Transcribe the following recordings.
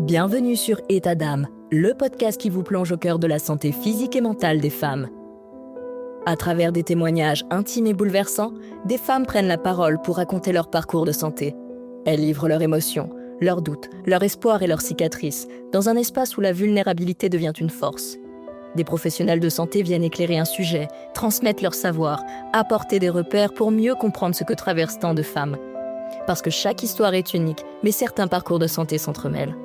Bienvenue sur État d'âme, le podcast qui vous plonge au cœur de la santé physique et mentale des femmes. À travers des témoignages intimes et bouleversants, des femmes prennent la parole pour raconter leur parcours de santé. Elles livrent leurs émotions, leurs doutes, leurs espoirs et leurs cicatrices, dans un espace où la vulnérabilité devient une force. Des professionnels de santé viennent éclairer un sujet, transmettre leur savoir, apporter des repères pour mieux comprendre ce que traversent tant de femmes. Parce que chaque histoire est unique, mais certains parcours de santé s'entremêlent.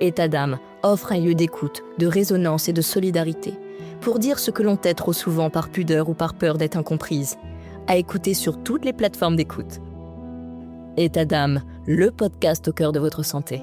État d'âme offre un lieu d'écoute, de résonance et de solidarité, pour dire ce que l'on tait trop souvent par pudeur ou par peur d'être incomprise. À écouter sur toutes les plateformes d'écoute. État d'âme, le podcast au cœur de votre santé.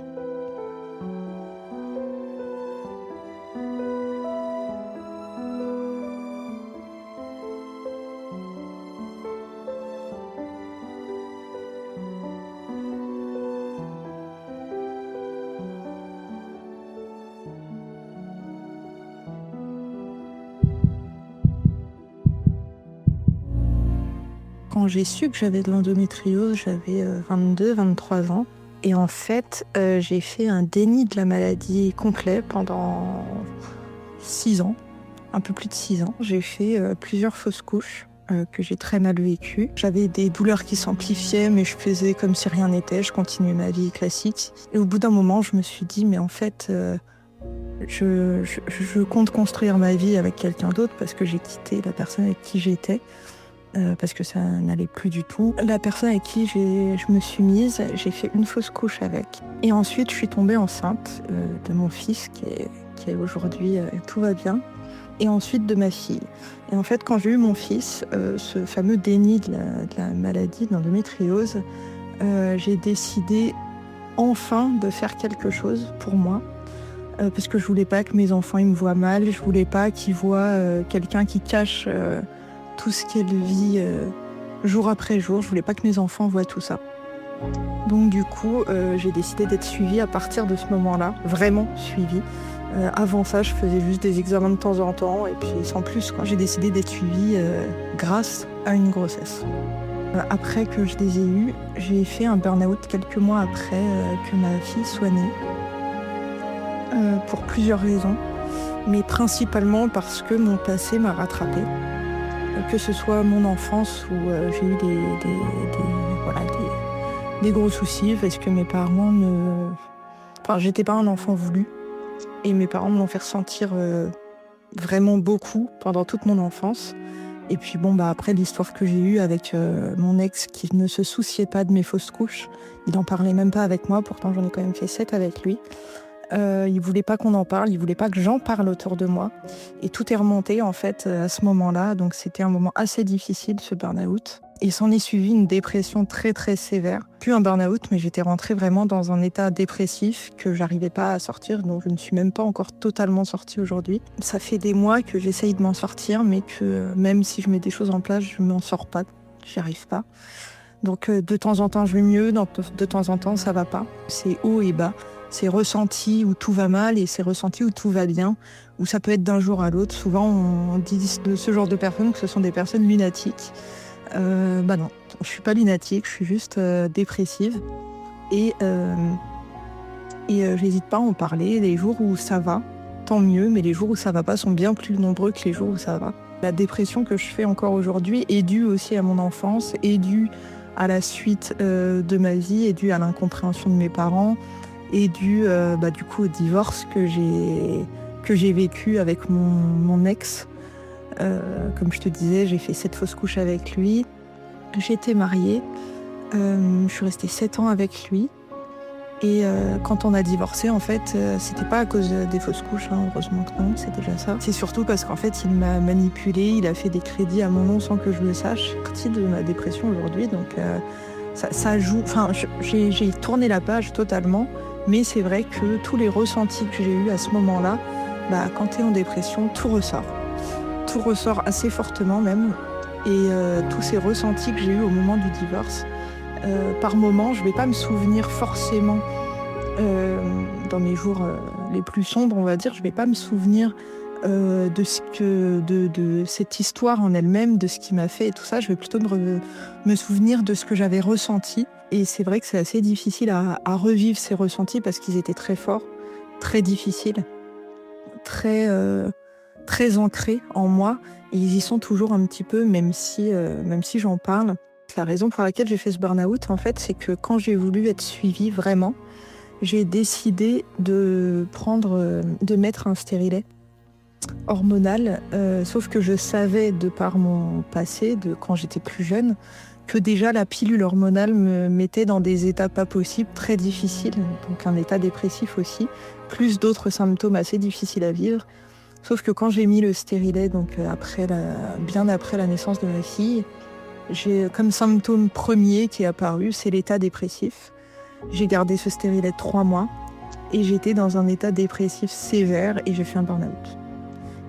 Quand j'ai su que j'avais de l'endométriose, j'avais 22-23 ans. Et en fait, j'ai fait un déni de la maladie complet pendant 6 ans, un peu plus de 6 ans. J'ai fait plusieurs fausses couches que j'ai très mal vécues. J'avais des douleurs qui s'amplifiaient, mais je faisais comme si rien n'était. Je continuais ma vie classique. Et au bout d'un moment, je me suis dit, mais en fait, je compte construire ma vie avec quelqu'un d'autre parce que j'ai quitté la personne avec qui j'étais. Parce que ça n'allait plus du tout. La personne avec qui je me suis mise, j'ai fait une fausse couche avec. Et ensuite, je suis tombée enceinte de mon fils, qui est aujourd'hui, tout va bien. Et ensuite de ma fille. Et en fait, quand j'ai eu mon fils, ce fameux déni de la maladie d'endométriose, j'ai décidé enfin de faire quelque chose pour moi. Parce que je voulais pas que mes enfants ils me voient mal, je voulais pas qu'ils voient quelqu'un qui cache tout ce qu'elle vit jour après jour. Je voulais pas que mes enfants voient tout ça. Donc du coup, j'ai décidé d'être suivie à partir de ce moment-là, vraiment suivie. Avant ça, je faisais juste des examens de temps en temps et puis sans plus, quoi. J'ai décidé d'être suivie grâce à une grossesse. Après que je les ai eus, j'ai fait un burn-out quelques mois après que ma fille soit née. Pour plusieurs raisons, mais principalement parce que mon passé m'a rattrapée. Que ce soit mon enfance où j'ai eu des gros soucis parce que mes parents j'étais pas un enfant voulu et mes parents me l'ont fait ressentir vraiment beaucoup pendant toute mon enfance. Et puis après l'histoire que j'ai eue avec mon ex qui ne se souciait pas de mes fausses couches, il en parlait même pas avec moi, pourtant j'en ai quand même fait 7 avec lui. Il voulait pas qu'on en parle, il voulait pas que j'en parle autour de moi. Et tout est remonté en fait à ce moment-là. Donc c'était un moment assez difficile, ce burn-out. Et s'en est suivi une dépression très très sévère. Plus un burn-out, mais j'étais rentrée vraiment dans un état dépressif que j'arrivais pas à sortir, dont je ne suis même pas encore totalement sortie aujourd'hui. Ça fait des mois que j'essaye de m'en sortir, mais que même si je mets des choses en place, je m'en sors pas, j'y arrive pas. Donc de temps en temps je vais mieux, de temps en temps ça va pas. C'est haut et bas. C'est ressenti où tout va mal et c'est ressenti où tout va bien, où ça peut être d'un jour à l'autre. Souvent, on dit de ce genre de personnes que ce sont des personnes lunatiques. Non, je suis pas lunatique, je suis juste dépressive. Et j'hésite pas à en parler. Les jours où ça va, tant mieux, mais les jours où ça va pas sont bien plus nombreux que les jours où ça va. La dépression que je fais encore aujourd'hui est due aussi à mon enfance, est due à la suite de ma vie, est due à l'incompréhension de mes parents, et dû du coup au divorce que j'ai vécu avec mon ex. Comme je te disais, j'ai fait 7 fausses couches avec lui. J'étais mariée. Je suis restée 7 ans avec lui. Et quand on a divorcé, en fait, c'était pas à cause des fausses couches, heureusement que non, c'est déjà ça. C'est surtout parce qu'en fait, il m'a manipulée, il a fait des crédits à mon nom sans que je le sache. C'est partie de ma dépression aujourd'hui, donc ça joue. Enfin, j'ai tourné la page totalement. Mais c'est vrai que tous les ressentis que j'ai eus à ce moment-là, quand tu es en dépression, tout ressort. Tout ressort assez fortement même. Et tous ces ressentis que j'ai eus au moment du divorce, par moment, je ne vais pas me souvenir forcément, dans mes jours les plus sombres, on va dire, je ne vais pas me souvenir de cette histoire en elle-même, de ce qui m'a fait et tout ça. Je vais plutôt me souvenir de ce que j'avais ressenti. Et c'est vrai que c'est assez difficile à revivre ces ressentis parce qu'ils étaient très forts. très difficiles, très, très ancrés en moi. Et ils y sont toujours un petit peu, même si j'en parle. La raison pour laquelle j'ai fait ce burn-out, en fait, c'est que quand j'ai voulu être suivie vraiment, j'ai décidé de mettre un stérilet hormonal, sauf que je savais, de par mon passé, de quand j'étais plus jeune, que déjà la pilule hormonale me mettait dans des états pas possibles, très difficiles, donc un état dépressif aussi, plus d'autres symptômes assez difficiles à vivre. Sauf que quand j'ai mis le stérilet, donc bien après la naissance de ma fille, j'ai comme symptôme premier qui est apparu, c'est l'état dépressif. J'ai gardé ce stérilet 3 mois et j'étais dans un état dépressif sévère et j'ai fait un burn-out.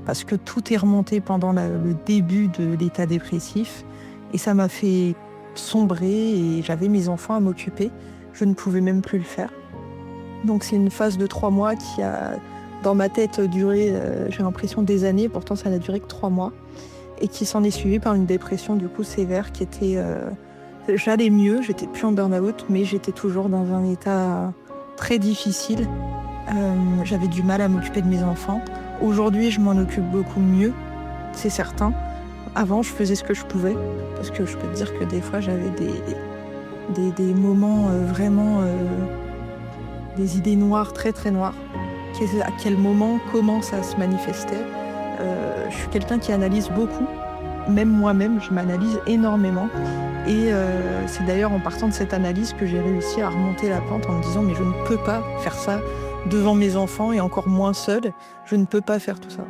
Parce que tout est remonté pendant le début de l'état dépressif et ça m'a fait sombrer et j'avais mes enfants à m'occuper. Je ne pouvais même plus le faire. Donc c'est une phase de 3 mois qui a, dans ma tête, duré, j'ai l'impression, des années. Pourtant, ça n'a duré que 3 mois. Et qui s'en est suivie par une dépression du coup sévère qui était... j'allais mieux, j'étais plus en burn-out, mais j'étais toujours dans un état très difficile. J'avais du mal à m'occuper de mes enfants. Aujourd'hui, je m'en occupe beaucoup mieux, c'est certain. Avant, je faisais ce que je pouvais, parce que je peux te dire que des fois, j'avais des moments vraiment... des idées noires, très très noires. À quel moment, comment ça se manifestait. Je suis quelqu'un qui analyse beaucoup. Même moi-même, je m'analyse énormément. Et c'est d'ailleurs en partant de cette analyse que j'ai réussi à remonter la pente en me disant mais je ne peux pas faire ça devant mes enfants et encore moins seule. Je ne peux pas faire tout ça.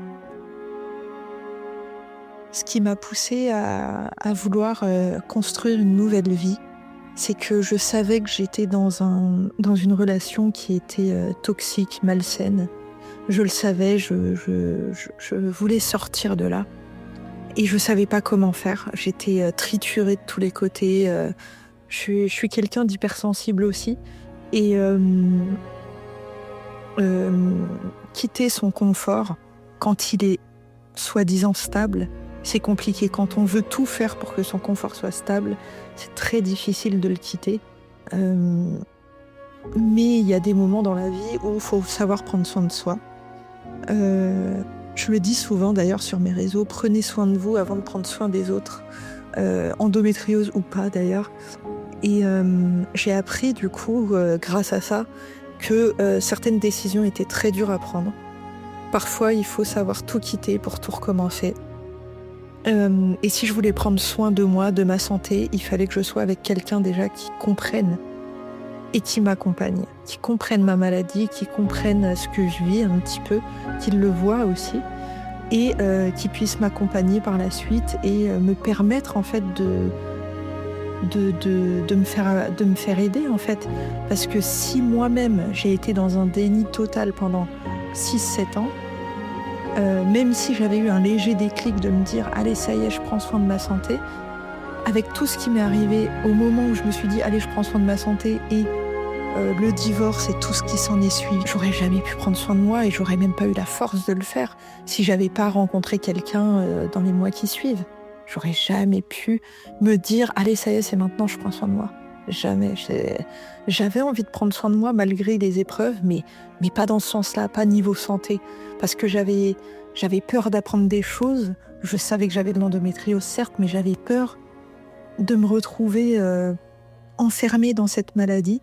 Ce qui m'a poussée à vouloir construire une nouvelle vie, c'est que je savais que j'étais dans une relation qui était toxique, malsaine. Je le savais, je voulais sortir de là. Et je savais pas comment faire. J'étais triturée de tous les côtés. Je suis quelqu'un d'hypersensible aussi. Et quitter son confort quand il est soi-disant stable, c'est compliqué. Quand on veut tout faire pour que son confort soit stable, c'est très difficile de le quitter. Mais il y a des moments dans la vie où il faut savoir prendre soin de soi. Je le dis souvent d'ailleurs sur mes réseaux, prenez soin de vous avant de prendre soin des autres, endométriose ou pas d'ailleurs. Et j'ai appris du coup, grâce à ça, que certaines décisions étaient très dures à prendre. Parfois, il faut savoir tout quitter pour tout recommencer. Et si je voulais prendre soin de moi, de ma santé, il fallait que je sois avec quelqu'un déjà qui comprenne et qui m'accompagne, qui comprenne ma maladie, qui comprenne ce que je vis un petit peu, qui le voit aussi, et qui puisse m'accompagner par la suite et me permettre en fait de me faire aider en fait. Parce que si moi-même j'ai été dans un déni total pendant 6-7 ans, même si j'avais eu un léger déclic de me dire allez ça y est je prends soin de ma santé, avec tout ce qui m'est arrivé au moment où je me suis dit allez je prends soin de ma santé et le divorce et tout ce qui s'en est suivi, j'aurais jamais pu prendre soin de moi et j'aurais même pas eu la force de le faire si j'avais pas rencontré quelqu'un dans les mois qui suivent. J'aurais jamais pu me dire allez ça y est c'est maintenant je prends soin de moi. Jamais. J'avais envie de prendre soin de moi malgré les épreuves, mais pas dans ce sens-là, pas niveau santé, parce que j'avais peur d'apprendre des choses. Je savais que j'avais de l'endométriose certes, mais j'avais peur de me retrouver enfermée dans cette maladie.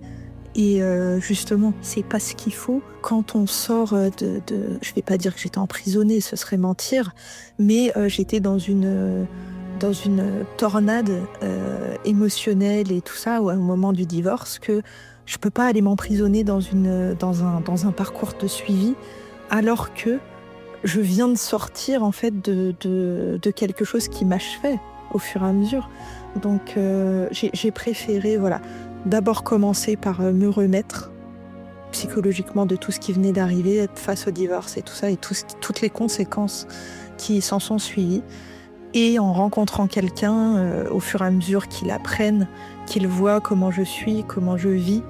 Et justement, c'est pas ce qu'il faut quand on sort je vais pas dire que j'étais emprisonnée, ce serait mentir, mais j'étais dans une tornade émotionnelle et tout ça au moment du divorce, que je peux pas aller m'emprisonner dans un parcours de suivi alors que je viens de sortir en fait de quelque chose qui m'achevait au fur et à mesure. Donc j'ai préféré d'abord commencer par me remettre psychologiquement de tout ce qui venait d'arriver, être face au divorce et tout ça, et toutes les conséquences qui s'en sont suivies. Et en rencontrant quelqu'un, au fur et à mesure qu'il apprenne, qu'il voit comment je suis, comment je vis,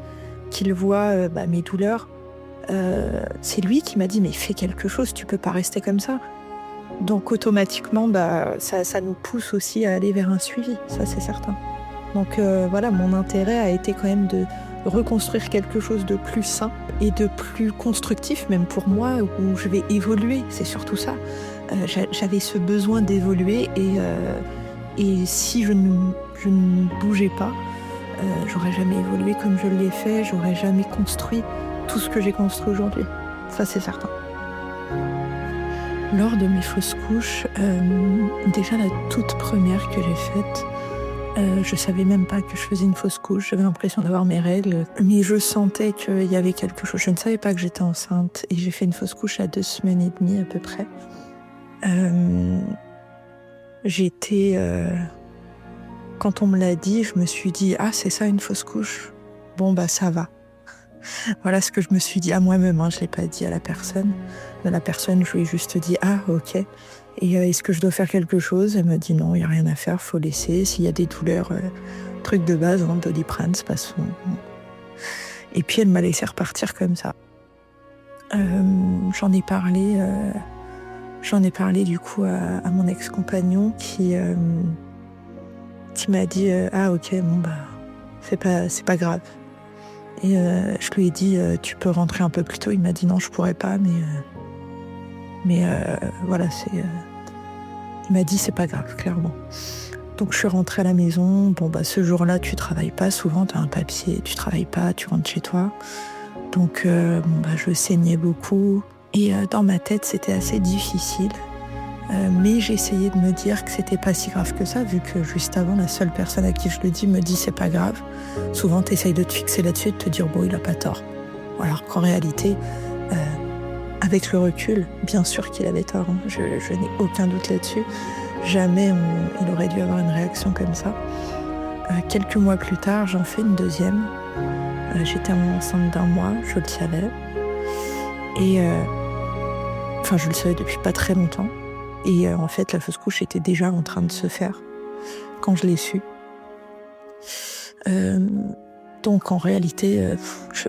qu'il voit mes douleurs, c'est lui qui m'a dit « mais fais quelque chose, tu peux pas rester comme ça ». Donc automatiquement, ça nous pousse aussi à aller vers un suivi, ça c'est certain. Donc mon intérêt a été quand même de reconstruire quelque chose de plus sain et de plus constructif, même pour moi, où je vais évoluer. C'est surtout ça. J'avais ce besoin d'évoluer et si je ne bougeais pas, j'aurais jamais évolué comme je l'ai fait, j'aurais jamais construit tout ce que j'ai construit aujourd'hui. Ça, c'est certain. Lors de mes fausses couches, déjà la toute première que j'ai faite, je savais même pas que je faisais une fausse couche, j'avais l'impression d'avoir mes règles, mais je sentais qu'il y avait quelque chose. Je ne savais pas que j'étais enceinte et j'ai fait une fausse couche à 2 semaines et demie à peu près. Quand on me l'a dit, je me suis dit « Ah, c'est ça une fausse couche ? Bon, bah ça va. » Voilà ce que je me suis dit à moi-même, je ne l'ai pas dit à la personne. À la personne, je lui ai juste dit « Ah, ok. Et est-ce que je dois faire quelque chose ?» Elle m'a dit « Non, il n'y a rien à faire, faut laisser. S'il y a des douleurs, truc de base, Doliprane, c'est pas son... » Et puis elle m'a laissé repartir comme ça. J'en ai parlé du coup à mon ex-compagnon qui m'a dit ah ok, bon bah c'est pas grave. Et je lui ai dit tu peux rentrer un peu plus tôt. Il m'a dit non, je pourrais pas, mais voilà, il m'a dit c'est pas grave, clairement. Donc je suis rentrée à la maison. Bon bah ce jour-là tu travailles pas, souvent t'as un papier, tu travailles pas, tu rentres chez toi. Donc je saignais beaucoup et dans ma tête c'était assez difficile. Mais j'essayais de me dire que c'était pas si grave que ça, vu que juste avant, la seule personne à qui je le dis me dit c'est pas grave. Souvent, t'essayes de te fixer là-dessus et de te dire bon, il a pas tort. Alors qu'en réalité, avec le recul, bien sûr qu'il avait tort. Je n'ai aucun doute là-dessus. Jamais il aurait dû avoir une réaction comme ça. Quelques mois plus tard, j'en fais une deuxième. J'étais enceinte d'1 mois, je le savais. Et je le savais depuis pas très longtemps. Et en fait, la fausse couche était déjà en train de se faire quand je l'ai su. Donc en réalité,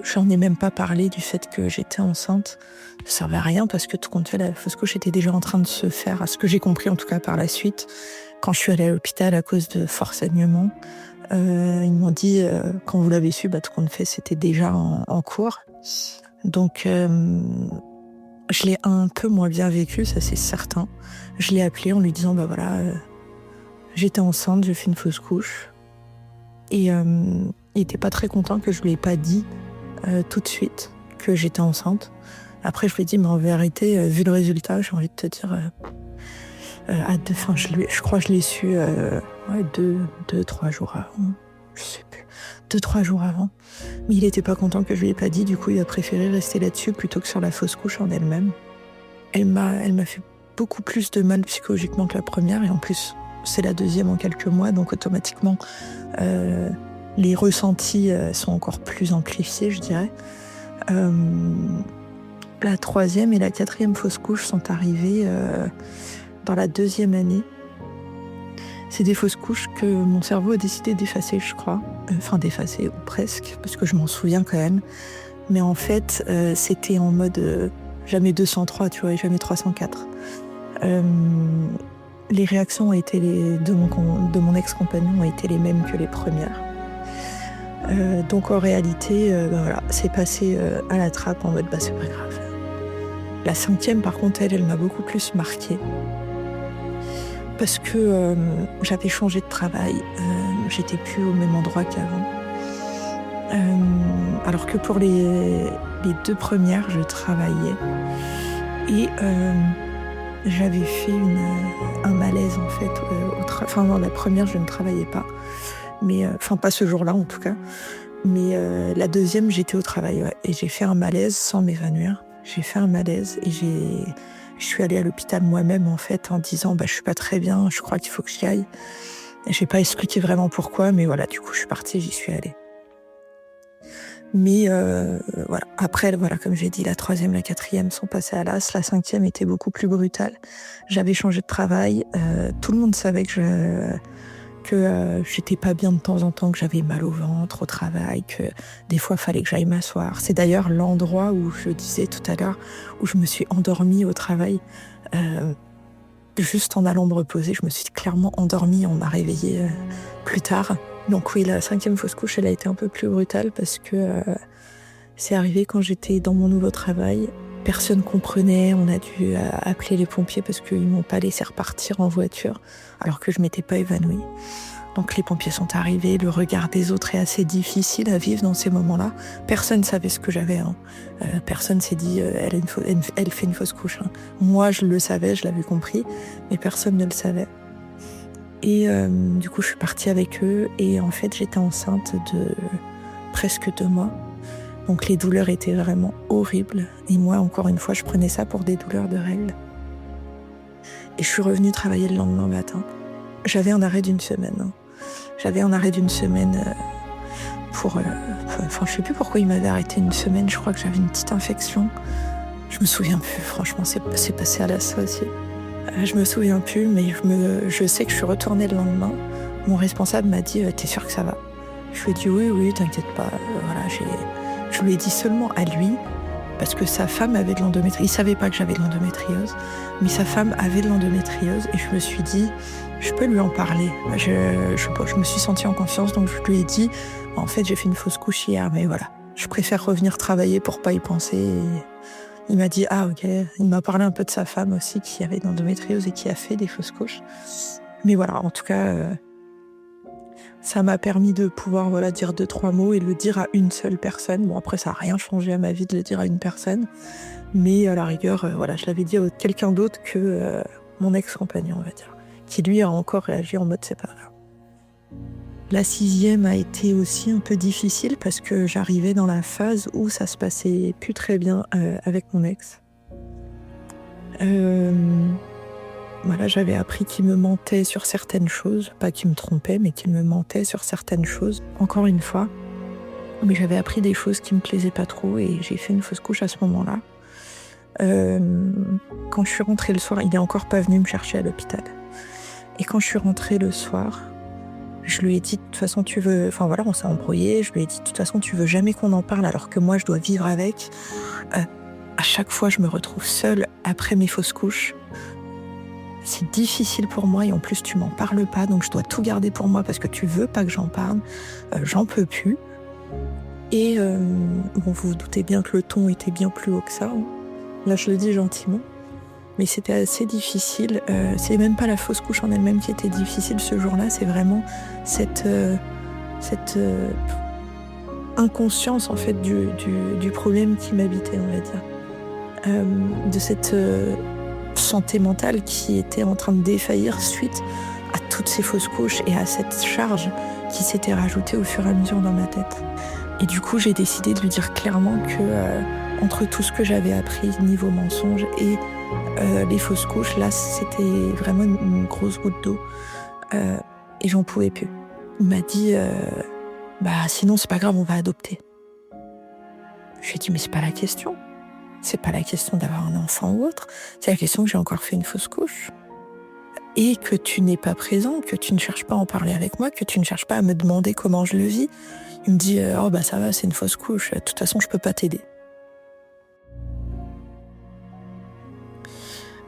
j'en ai même pas parlé du fait que j'étais enceinte. Ça servait à rien parce que tout compte fait, la fausse couche était déjà en train de se faire, à ce que j'ai compris en tout cas par la suite. Quand je suis allée à l'hôpital à cause de forts saignements, ils m'ont dit quand vous l'avez su, tout compte fait, c'était déjà en cours. Donc je l'ai un peu moins bien vécu, ça c'est certain. Je l'ai appelé en lui disant j'étais enceinte, j'ai fait une fausse couche. Et il était pas très content que je lui ai pas dit tout de suite que j'étais enceinte. Après je lui ai dit mais en vérité, vu le résultat, j'ai envie de te dire je crois que je l'ai su 2-3 jours avant. Je sais plus. 2-3 jours avant. Mais il était pas content que je lui ai pas dit, du coup il a préféré rester là-dessus plutôt que sur la fausse couche en elle-même. Elle m'a fait beaucoup plus de mal psychologiquement que la première, et en plus c'est la deuxième en quelques mois, donc automatiquement les ressentis sont encore plus amplifiés, je dirais. La 3e et la 4e fausse couche sont arrivées dans la 2e année. C'est des fausses couches que mon cerveau a décidé d'effacer, je crois. D'effacer, ou presque, parce que je m'en souviens quand même. Mais en fait, c'était en mode jamais 203, tu vois, et jamais 304. Les réactions de mon ex-compagnon ont été les mêmes que les premières. Donc en réalité, c'est passé à la trappe en mode c'est pas grave. La 5e, par contre, elle m'a beaucoup plus marquée. Parce que j'avais changé de travail, j'étais plus au même endroit qu'avant. Alors que pour les 2 premières, je travaillais. Et j'avais fait un malaise en fait. Non, la première, je ne travaillais pas. Mais, pas ce jour-là en tout cas. Mais la 2e, j'étais au travail. Ouais. Et j'ai fait un malaise sans m'évanouir. J'ai fait un malaise et je suis allée à l'hôpital moi-même en fait en disant je suis pas très bien, je crois qu'il faut que j'y aille. Et j'ai pas expliqué vraiment pourquoi, mais voilà, du coup je suis partie, j'y suis allée. Mais voilà. Après, comme j'ai dit, la 3e, la 4e sont passées à l'as. La 5e était beaucoup plus brutale. J'avais changé de travail. Tout le monde savait que j'étais pas bien de temps en temps, que j'avais mal au ventre au travail, que des fois il fallait que j'aille m'asseoir. C'est d'ailleurs l'endroit où je disais tout à l'heure, où je me suis endormie au travail. Juste en allant me reposer, je me suis clairement endormie, on m'a réveillée plus tard. Donc oui, la 5e fausse couche, elle a été un peu plus brutale parce que c'est arrivé quand j'étais dans mon nouveau travail. Personne comprenait, on a dû appeler les pompiers parce qu'ils m'ont pas laissé repartir en voiture alors que je m'étais pas évanouie. Donc les pompiers sont arrivés, le regard des autres est assez difficile à vivre dans ces moments-là. Personne ne savait ce que j'avais. Personne s'est dit elle fait une fausse couche. Moi je le savais, je l'avais compris, mais personne ne le savait. Et du coup je suis partie avec eux et en fait j'étais enceinte de presque 2 mois. Donc les douleurs étaient vraiment horribles. Et moi, encore une fois, je prenais ça pour des douleurs de règles. Et je suis revenue travailler le lendemain matin. J'avais un arrêt d'une semaine. J'avais un arrêt d'une semaine pour... je sais plus pourquoi il m'avait arrêté une semaine. Je crois que j'avais une petite infection. Je me souviens plus, franchement, c'est passé à l'assaut aussi. Je me souviens plus, mais je sais que je suis retournée le lendemain. Mon responsable m'a dit « T'es sûre que ça va ?» Je lui ai dit « Oui, t'inquiète pas. » Je lui ai dit seulement à lui, parce que sa femme avait de l'endométriose. Il savait pas que j'avais de l'endométriose, mais sa femme avait de l'endométriose. Et je me suis dit, je peux lui en parler. Je me suis sentie en confiance, donc je lui ai dit, en fait, j'ai fait une fausse couche hier, mais voilà, je préfère revenir travailler pour pas y penser. Et il m'a dit, ah ok. Il m'a parlé un peu de sa femme aussi, qui avait de l'endométriose et qui a fait des fausses couches. Mais voilà, en tout cas... ça m'a permis de pouvoir dire 2-3 mots et le dire à une seule personne. Bon, après, ça n'a rien changé à ma vie de le dire à une personne. Mais à la rigueur, je l'avais dit à quelqu'un d'autre que mon ex-compagnon, on va dire. Qui, lui, a encore réagi en mode c'est pas grave. La 6e a été aussi un peu difficile parce que j'arrivais dans la phase où ça se passait plus très bien avec mon ex. J'avais appris qu'il me mentait sur certaines choses, pas qu'il me trompait, mais qu'il me mentait sur certaines choses, encore une fois. Mais j'avais appris des choses qui me plaisaient pas trop et j'ai fait une fausse couche à ce moment-là. Quand je suis rentrée le soir, il est encore pas venu me chercher à l'hôpital. Et quand je suis rentrée le soir, je lui ai dit, de toute façon, on s'est embrouillé, je lui ai dit, de toute façon, tu veux jamais qu'on en parle alors que moi, je dois vivre avec. À chaque fois, je me retrouve seule après mes fausses couches. C'est difficile pour moi et en plus tu m'en parles pas, donc je dois tout garder pour moi parce que tu veux pas que j'en parle. J'en peux plus. Et vous vous doutez bien que le ton était bien plus haut que ça. Là je le dis gentiment, mais c'était assez difficile. C'est même pas la fausse couche en elle-même qui était difficile ce jour-là, c'est vraiment cette inconscience en fait du problème qui m'habitait, on va dire, de cette santé mentale qui était en train de défaillir suite à toutes ces fausses couches et à cette charge qui s'était rajoutée au fur et à mesure dans ma tête. Et du coup, j'ai décidé de lui dire clairement que entre tout ce que j'avais appris niveau mensonge et les fausses couches, là, c'était vraiment une grosse goutte d'eau et j'en pouvais plus. Il m'a dit sinon c'est pas grave, on va adopter. Je lui ai dit mais c'est pas la question. C'est pas la question d'avoir un enfant ou autre, c'est la question que j'ai encore fait une fausse couche. Et que tu n'es pas présent, que tu ne cherches pas à en parler avec moi, que tu ne cherches pas à me demander comment je le vis. Il me dit ça va, c'est une fausse couche, de toute façon je peux pas t'aider.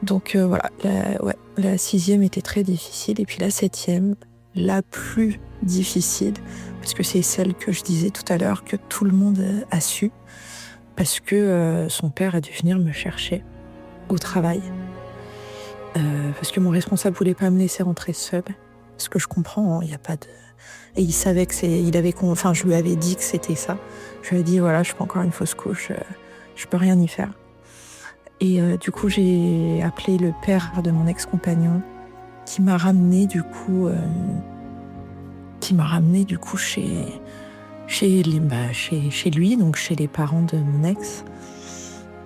Donc la 6e était très difficile, et puis la 7e, la plus difficile, parce que c'est celle que je disais tout à l'heure que tout le monde a su. Parce que son père a dû venir me chercher au travail. Parce que mon responsable voulait pas me laisser rentrer seule. Ce que je comprends, il n'y a pas de... Et il savait que je lui avais dit que c'était ça. Je lui ai dit, je fais encore une fausse couche, je peux rien y faire. Et du coup, j'ai appelé le père de mon ex-compagnon qui m'a ramené du coup chez lui, donc chez les parents de mon ex.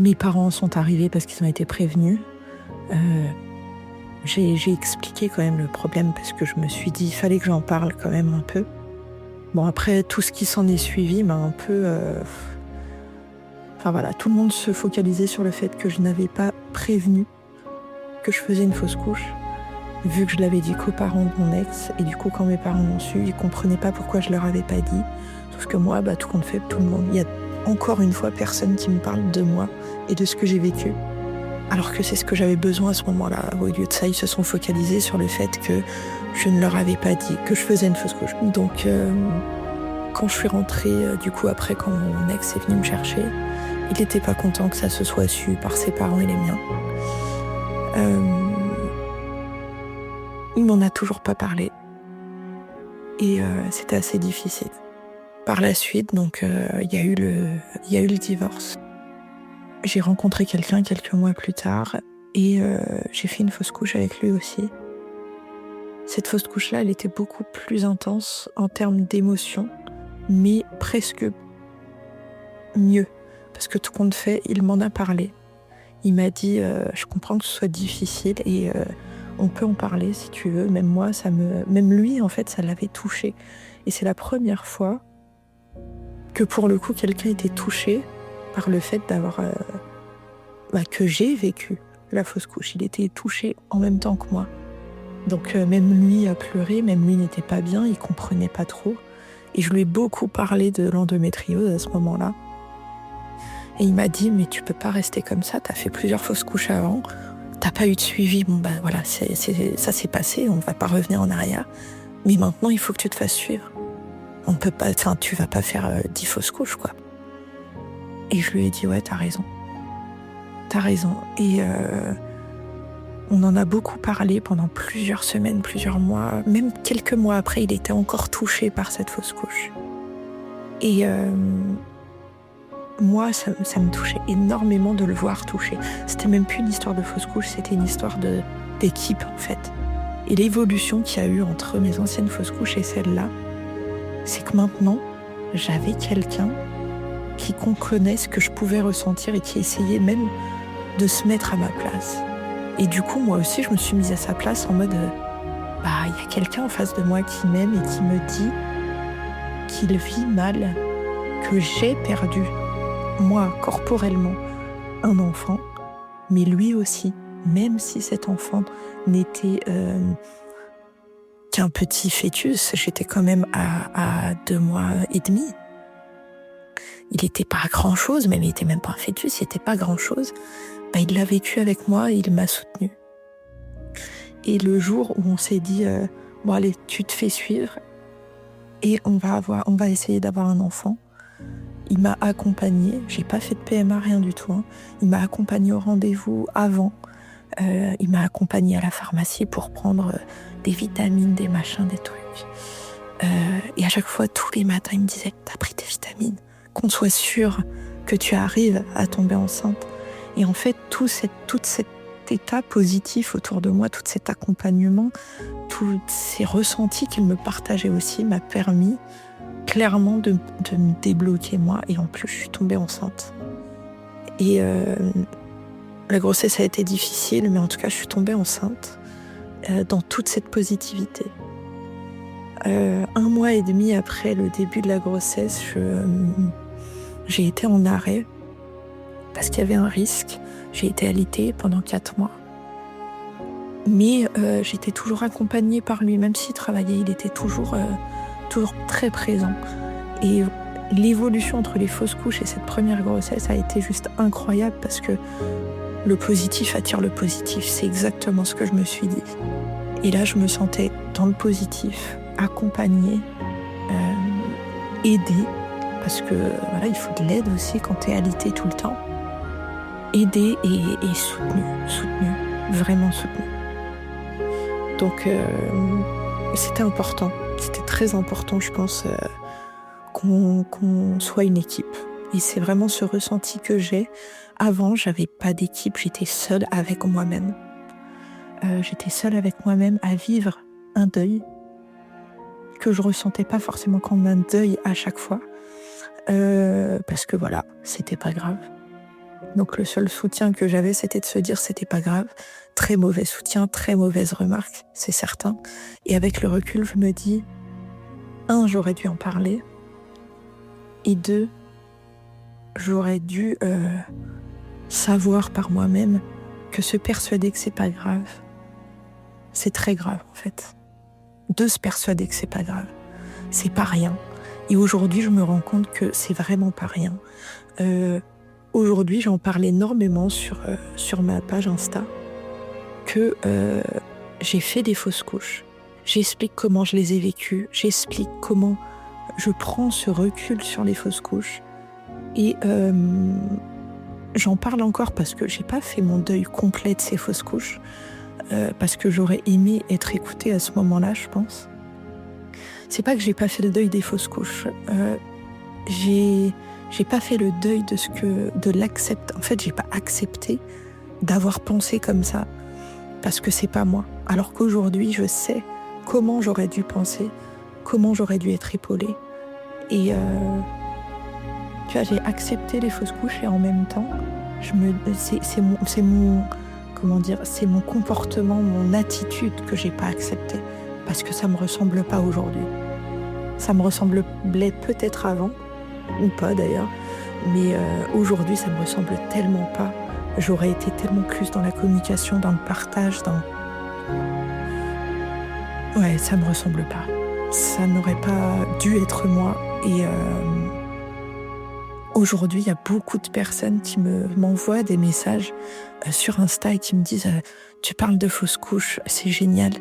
Mes parents sont arrivés parce qu'ils ont été prévenus. J'ai expliqué quand même le problème parce que je me suis dit il fallait que j'en parle quand même un peu. Bon, après, tout ce qui s'en est suivi m'a un peu... tout le monde se focalisait sur le fait que je n'avais pas prévenu que je faisais une fausse couche, vu que je l'avais dit qu'aux parents de mon ex. Et du coup, quand mes parents l'ont su, ils comprenaient pas pourquoi je leur avais pas dit. Sauf que moi, tout compte fait, tout le monde. Il y a encore une fois personne qui me parle de moi et de ce que j'ai vécu. Alors que c'est ce que j'avais besoin à ce moment-là. Au lieu de ça, ils se sont focalisés sur le fait que je ne leur avais pas dit que je faisais une fausse couche. Donc, quand je suis rentrée, du coup, après, quand mon ex est venu me chercher, il n'était pas content que ça se soit su par ses parents et les miens. Il m'en a toujours pas parlé. Et c'était assez difficile. Par la suite, donc, il y a eu le divorce. J'ai rencontré quelqu'un quelques mois plus tard et j'ai fait une fausse couche avec lui aussi. Cette fausse couche-là, elle était beaucoup plus intense en termes d'émotion, mais presque mieux. Parce que tout compte fait, il m'en a parlé. Il m'a dit je comprends que ce soit difficile et on peut en parler si tu veux. Même moi, même lui, en fait, ça l'avait touché. Et c'est la première fois que pour le coup, quelqu'un était touché par le fait d'avoir que j'ai vécu la fausse couche. Il était touché en même temps que moi. Donc même lui a pleuré, même lui n'était pas bien, il comprenait pas trop. Et je lui ai beaucoup parlé de l'endométriose à ce moment-là. Et il m'a dit, mais tu peux pas rester comme ça, t'as fait plusieurs fausses couches avant, t'as pas eu de suivi, bon ben voilà, ça s'est passé, on va pas revenir en arrière. Mais maintenant, il faut que tu te fasses suivre. On peut pas, tu vas pas faire 10 fausses couches, quoi. Et je lui ai dit, ouais, t'as raison. T'as raison. Et on en a beaucoup parlé pendant plusieurs semaines, plusieurs mois. Même quelques mois après, il était encore touché par cette fausse couche. Et moi, ça me touchait énormément de le voir touché. C'était même plus une histoire de fausse couche, c'était une histoire d'équipe, en fait. Et l'évolution qu'il y a eu entre mes anciennes fausses couches et celle-là, c'est que maintenant, j'avais quelqu'un qui comprenait ce que je pouvais ressentir et qui essayait même de se mettre à ma place. Et du coup, moi aussi, je me suis mise à sa place en mode il y a quelqu'un en face de moi qui m'aime et qui me dit qu'il vit mal, que j'ai perdu, moi, corporellement, un enfant, mais lui aussi, même si cet enfant n'était qu'un petit fœtus, j'étais quand même à 2 mois et demi. Il n'était pas grand-chose, mais il n'était même pas un fœtus, il n'était pas grand-chose. Il l'a vécu avec moi et il m'a soutenue. Et le jour où on s'est dit bon allez, tu te fais suivre et on va essayer d'avoir un enfant, il m'a accompagnée. J'ai pas fait de PMA, rien du tout. Il m'a accompagnée au rendez-vous avant. Il m'a accompagnée à la pharmacie pour prendre des vitamines, des machins, des trucs. Et à chaque fois, tous les matins, il me disait t'as pris tes vitamines, qu'on soit sûr que tu arrives à tomber enceinte. Et en fait, tout cet état positif autour de moi, tout cet accompagnement, tous ces ressentis qu'il me partageait aussi m'a permis clairement de me débloquer moi. Et en plus, je suis tombée enceinte. Et la grossesse a été difficile, mais en tout cas, je suis tombée enceinte dans toute cette positivité. 1 mois et demi après le début de la grossesse, j'ai été en arrêt parce qu'il y avait un risque. J'ai été alitée pendant 4 mois. Mais j'étais toujours accompagnée par lui, même s'il travaillait, il était toujours très présent. Et l'évolution entre les fausses couches et cette première grossesse a été juste incroyable parce que le positif attire le positif. C'est exactement ce que je me suis dit. Et là, je me sentais dans le positif, accompagnée, aidée, parce que voilà, il faut de l'aide aussi quand t'es alitée tout le temps. Aidée et soutenue, vraiment soutenue. Donc c'était important, c'était très important, je pense, qu'on soit une équipe. Et c'est vraiment ce ressenti que j'ai. Avant, j'avais pas d'équipe, j'étais seule avec moi-même. J'étais seule avec moi-même à vivre un deuil que je ressentais pas forcément comme un deuil à chaque fois. Parce que voilà, c'était pas grave. Donc le seul soutien que j'avais, c'était de se dire c'était pas grave. Très mauvais soutien, très mauvaise remarque, c'est certain. Et avec le recul, je me dis 1, j'aurais dû en parler. Et 2, j'aurais dû savoir par moi-même que se persuader que c'est pas grave, c'est très grave en fait. De se persuader que c'est pas grave, c'est pas rien. Et aujourd'hui, je me rends compte que c'est vraiment pas rien. Aujourd'hui, j'en parle énormément sur ma page Insta, que j'ai fait des fausses couches. j'explique comment je les ai vécues, j'explique comment je prends ce recul sur les fausses couches. Et j'en parle encore parce que j'ai pas fait mon deuil complet de ces fausses couches, parce que j'aurais aimé être écoutée à ce moment-là, je pense. C'est pas que j'ai pas fait le deuil des fausses couches. J'ai pas fait le deuil de l'accepter. En fait, j'ai pas accepté d'avoir pensé comme ça parce que c'est pas moi. Alors qu'aujourd'hui, je sais comment j'aurais dû penser, comment j'aurais dû être épaulée. Et tu vois, j'ai accepté les fausses couches et en même temps, c'est mon comportement, mon attitude que j'ai pas accepté parce que ça me ressemble pas aujourd'hui. Ça me ressemblait peut-être avant, ou pas d'ailleurs, mais aujourd'hui ça me ressemble tellement pas. J'aurais été tellement plus dans la communication, dans le partage, Ouais, ça me ressemble pas. Ça n'aurait pas dû être moi. Et aujourd'hui, il y a beaucoup de personnes qui m'envoient des messages sur Insta et qui me disent tu parles de fausses couches, c'est génial,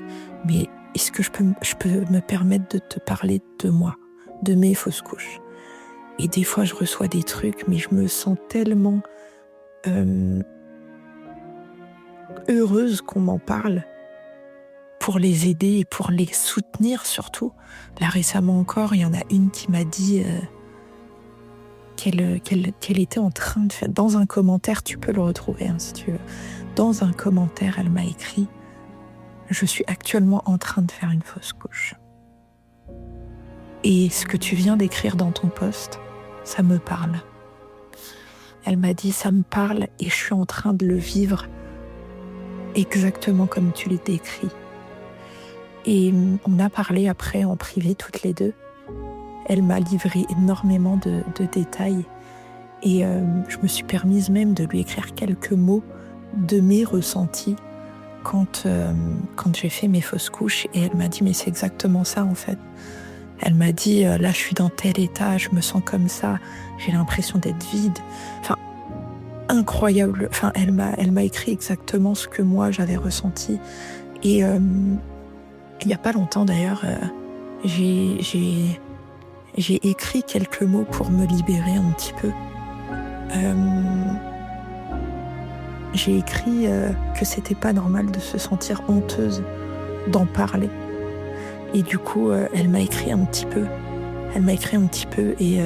mais est-ce que je peux me permettre de te parler de moi, de mes fausses couches? Et des fois, je reçois des trucs, mais je me sens tellement heureuse qu'on m'en parle pour les aider et pour les soutenir surtout. Là, récemment encore, il y en a une qui m'a dit qu'elle était en train de faire... Dans un commentaire, tu peux le retrouver si tu veux. Dans un commentaire, elle m'a écrit « Je suis actuellement en train de faire une fausse couche. » Et ce que tu viens d'écrire dans ton post, ça me parle. Elle m'a dit « Ça me parle et je suis en train de le vivre exactement comme tu l'as décrit. » Et on a parlé après en privé toutes les deux. Elle m'a livré énormément de détails et je me suis permise même de lui écrire quelques mots de mes ressentis quand j'ai fait mes fausses couches. Et elle m'a dit « Mais c'est exactement ça en fait. » Elle m'a dit « Là, je suis dans tel état, je me sens comme ça, j'ai l'impression d'être vide. » Enfin, incroyable. Enfin, elle m'a écrit exactement ce que moi j'avais ressenti. Et il n'y a pas longtemps d'ailleurs, j'ai écrit quelques mots pour me libérer un petit peu. J'ai écrit que c'était pas normal de se sentir honteuse d'en parler. Et du coup, elle m'a écrit un petit peu. Et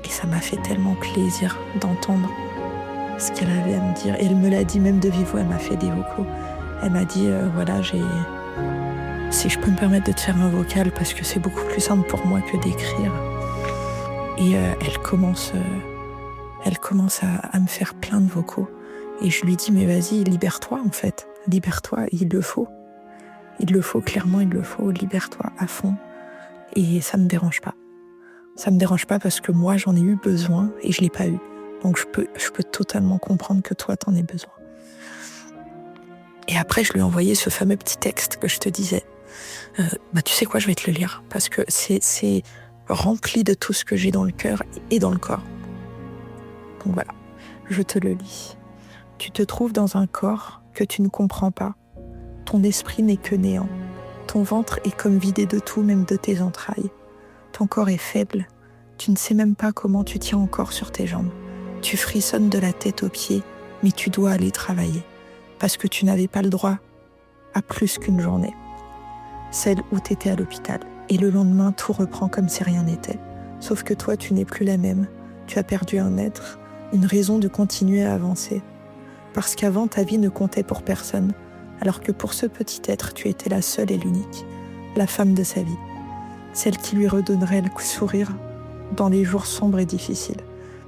ça m'a fait tellement plaisir d'entendre ce qu'elle avait à me dire. Et elle me l'a dit même de vive voix, elle m'a fait des vocaux. Elle m'a dit, voilà, si je peux me permettre de te faire un vocal parce que c'est beaucoup plus simple pour moi que d'écrire. Et elle commence à me faire plein de vocaux. Et je lui dis, mais vas-y, libère-toi en fait. Libère-toi, il le faut. Il le faut, clairement, il le faut. Libère-toi à fond. Et ça me dérange pas. Ça me dérange pas parce que moi, j'en ai eu besoin et je l'ai pas eu. Donc je peux totalement comprendre que toi, t'en aies besoin. Et après, je lui ai envoyé ce fameux petit texte que je te disais. Tu sais quoi, je vais te le lire parce que c'est rempli de tout ce que j'ai dans le cœur et dans le corps. Donc voilà, je te le lis. Tu te trouves dans un corps que tu ne comprends pas. Ton esprit n'est que néant. Ton ventre est comme vidé de tout, même de tes entrailles. Ton corps est faible. Tu ne sais même pas comment tu tiens encore sur tes jambes. Tu frissonnes de la tête aux pieds, mais tu dois aller travailler parce que tu n'avais pas le droit à plus qu'une journée. Celle où tu étais à l'hôpital. Et le lendemain, tout reprend comme si rien n'était. Sauf que toi, tu n'es plus la même. Tu as perdu un être, une raison de continuer à avancer. Parce qu'avant, ta vie ne comptait pour personne, alors que pour ce petit être, tu étais la seule et l'unique, la femme de sa vie. Celle qui lui redonnerait le sourire dans les jours sombres et difficiles.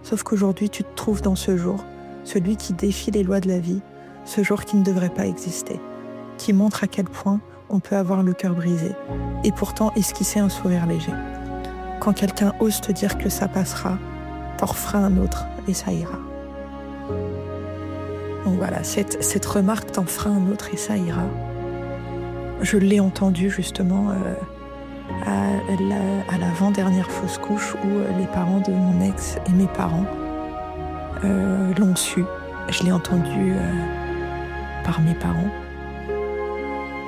Sauf qu'aujourd'hui, tu te trouves dans ce jour, celui qui défie les lois de la vie, ce jour qui ne devrait pas exister, qui montre à quel point on peut avoir le cœur brisé et pourtant esquisser un sourire léger. Quand quelqu'un ose te dire que ça passera, t'en referas un autre et ça ira. Donc voilà, cette remarque, t'en feras un autre et ça ira. Je l'ai entendue justement à l'avant-dernière fausse couche où les parents de mon ex et mes parents l'ont su. Je l'ai entendue par mes parents.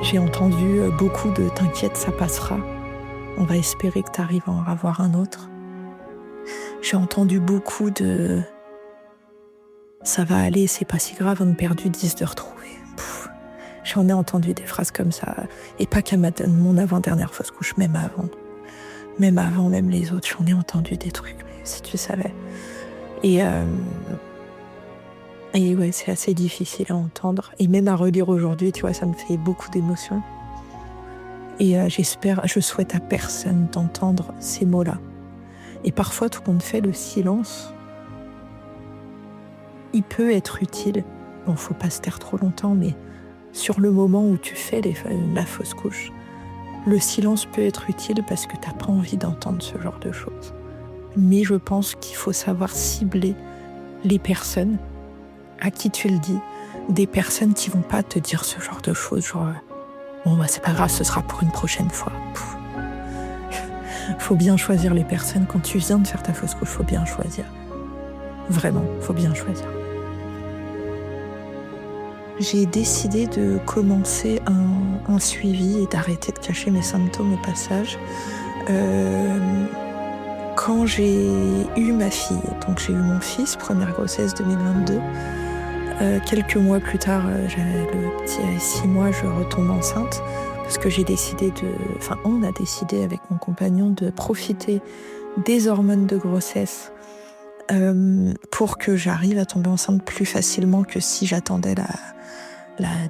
J'ai entendu beaucoup de « t'inquiète, ça passera ». On va espérer que tu arrives à en avoir un autre. J'ai entendu beaucoup de « ça va aller, c'est pas si grave, on a perdu 10 de retrouver ». J'en ai entendu des phrases comme ça. Et pas qu'à mon avant-dernière fausse couche, même avant, même les autres, j'en ai entendu des trucs, mais si tu savais. Et ouais, c'est assez difficile à entendre. Et même à relire aujourd'hui, tu vois, ça me fait beaucoup d'émotions. Et je souhaite à personne d'entendre ces mots-là. Et parfois, tout compte fait, le silence, il peut être utile. Bon, faut pas se taire trop longtemps, mais sur le moment où tu fais la fausse couche, le silence peut être utile parce que t'as pas envie d'entendre ce genre de choses. Mais je pense qu'il faut savoir cibler les personnes à qui tu le dis, des personnes qui vont pas te dire ce genre de choses, genre bon bah c'est pas grave, ce sera pour une prochaine fois. Faut bien choisir les personnes quand tu viens de faire ta fausse couche, faut bien choisir. Vraiment, faut bien choisir. J'ai décidé de commencer un suivi et d'arrêter de cacher mes symptômes au passage. Quand j'ai eu ma fille, donc j'ai eu mon fils, première grossesse 2022. Quelques mois plus tard, le petit avait 6 mois, je retombe enceinte parce que on a décidé avec mon compagnon de profiter des hormones de grossesse pour que j'arrive à tomber enceinte plus facilement que si j'attendais la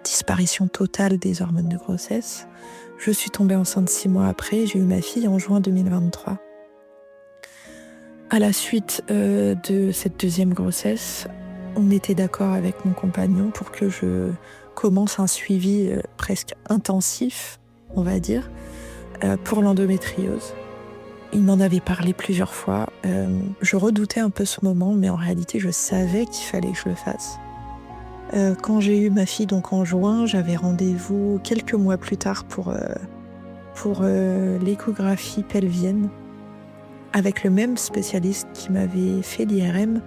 disparition totale des hormones de grossesse. Je suis tombée enceinte 6 mois après, j'ai eu ma fille en juin 2023. À la suite de cette deuxième grossesse, on était d'accord avec mon compagnon pour que je commence un suivi presque intensif, on va dire, pour l'endométriose. Il m'en avait parlé plusieurs fois. Je redoutais un peu ce moment, mais en réalité, je savais qu'il fallait que je le fasse. Quand j'ai eu ma fille, donc en juin, j'avais rendez-vous quelques mois plus tard pour l'échographie pelvienne avec le même spécialiste qui m'avait fait l'IRM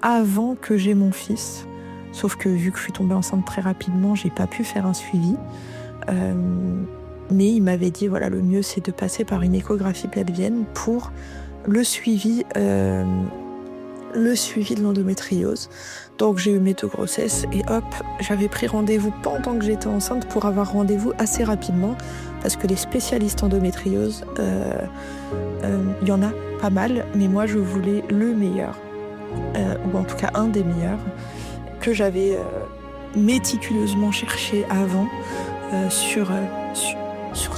avant que j'aie mon fils. Sauf que vu que je suis tombée enceinte très rapidement, j'ai pas pu faire un suivi. Mais il m'avait dit, voilà, le mieux c'est de passer par une échographie pelvienne pour le suivi de l'endométriose. Donc j'ai eu mes 2 grossesses et hop, j'avais pris rendez-vous pendant que j'étais enceinte pour avoir rendez-vous assez rapidement parce que les spécialistes endométriose, il y en a pas mal, mais moi je voulais le meilleur, ou en tout cas un des meilleurs, que j'avais méticuleusement cherché avant sur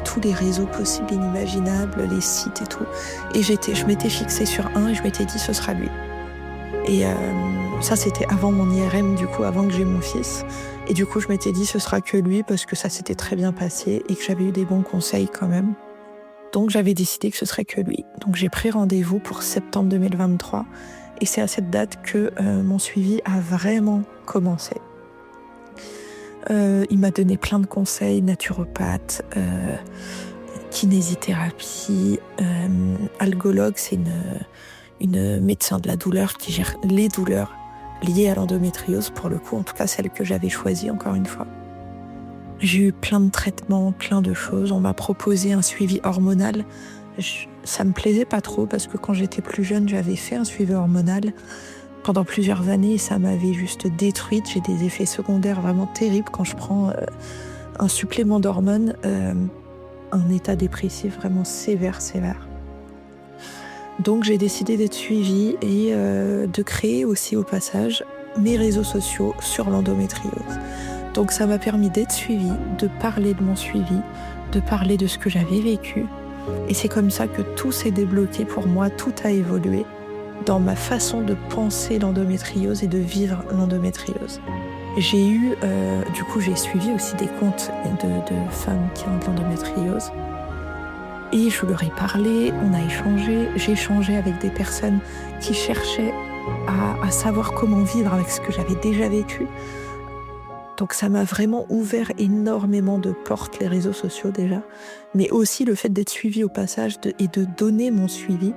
tous les réseaux possibles et inimaginables, les sites et tout. Et je m'étais fixée sur un et je m'étais dit ce sera lui. Et ça c'était avant mon IRM, du coup avant que j'aie mon fils. Et du coup je m'étais dit ce sera que lui parce que ça s'était très bien passé et que j'avais eu des bons conseils quand même. Donc j'avais décidé que ce serait que lui. Donc j'ai pris rendez-vous pour septembre 2023 et c'est à cette date que mon suivi a vraiment commencé. Il m'a donné plein de conseils, naturopathe, kinésithérapie, algologue, c'est une médecin de la douleur qui gère les douleurs liées à l'endométriose, pour le coup, en tout cas celle que j'avais choisie encore une fois. J'ai eu plein de traitements, plein de choses. On m'a proposé un suivi hormonal. Ça me plaisait pas trop parce que quand j'étais plus jeune, j'avais fait un suivi hormonal pendant plusieurs années et ça m'avait juste détruite. J'ai des effets secondaires vraiment terribles quand je prends un supplément d'hormones, un état dépressif vraiment sévère. Donc j'ai décidé d'être suivie et de créer aussi au passage mes réseaux sociaux sur l'endométriose. Donc ça m'a permis d'être suivie, de parler de mon suivi, de parler de ce que j'avais vécu. Et c'est comme ça que tout s'est débloqué pour moi, tout a évolué dans ma façon de penser l'endométriose et de vivre l'endométriose. J'ai suivi aussi des comptes de femmes qui ont de l'endométriose. Et je leur ai parlé, on a échangé, j'ai échangé avec des personnes qui cherchaient à savoir comment vivre avec ce que j'avais déjà vécu. Donc ça m'a vraiment ouvert énormément de portes, les réseaux sociaux déjà, mais aussi le fait d'être suivie au passage et de donner mon suivi,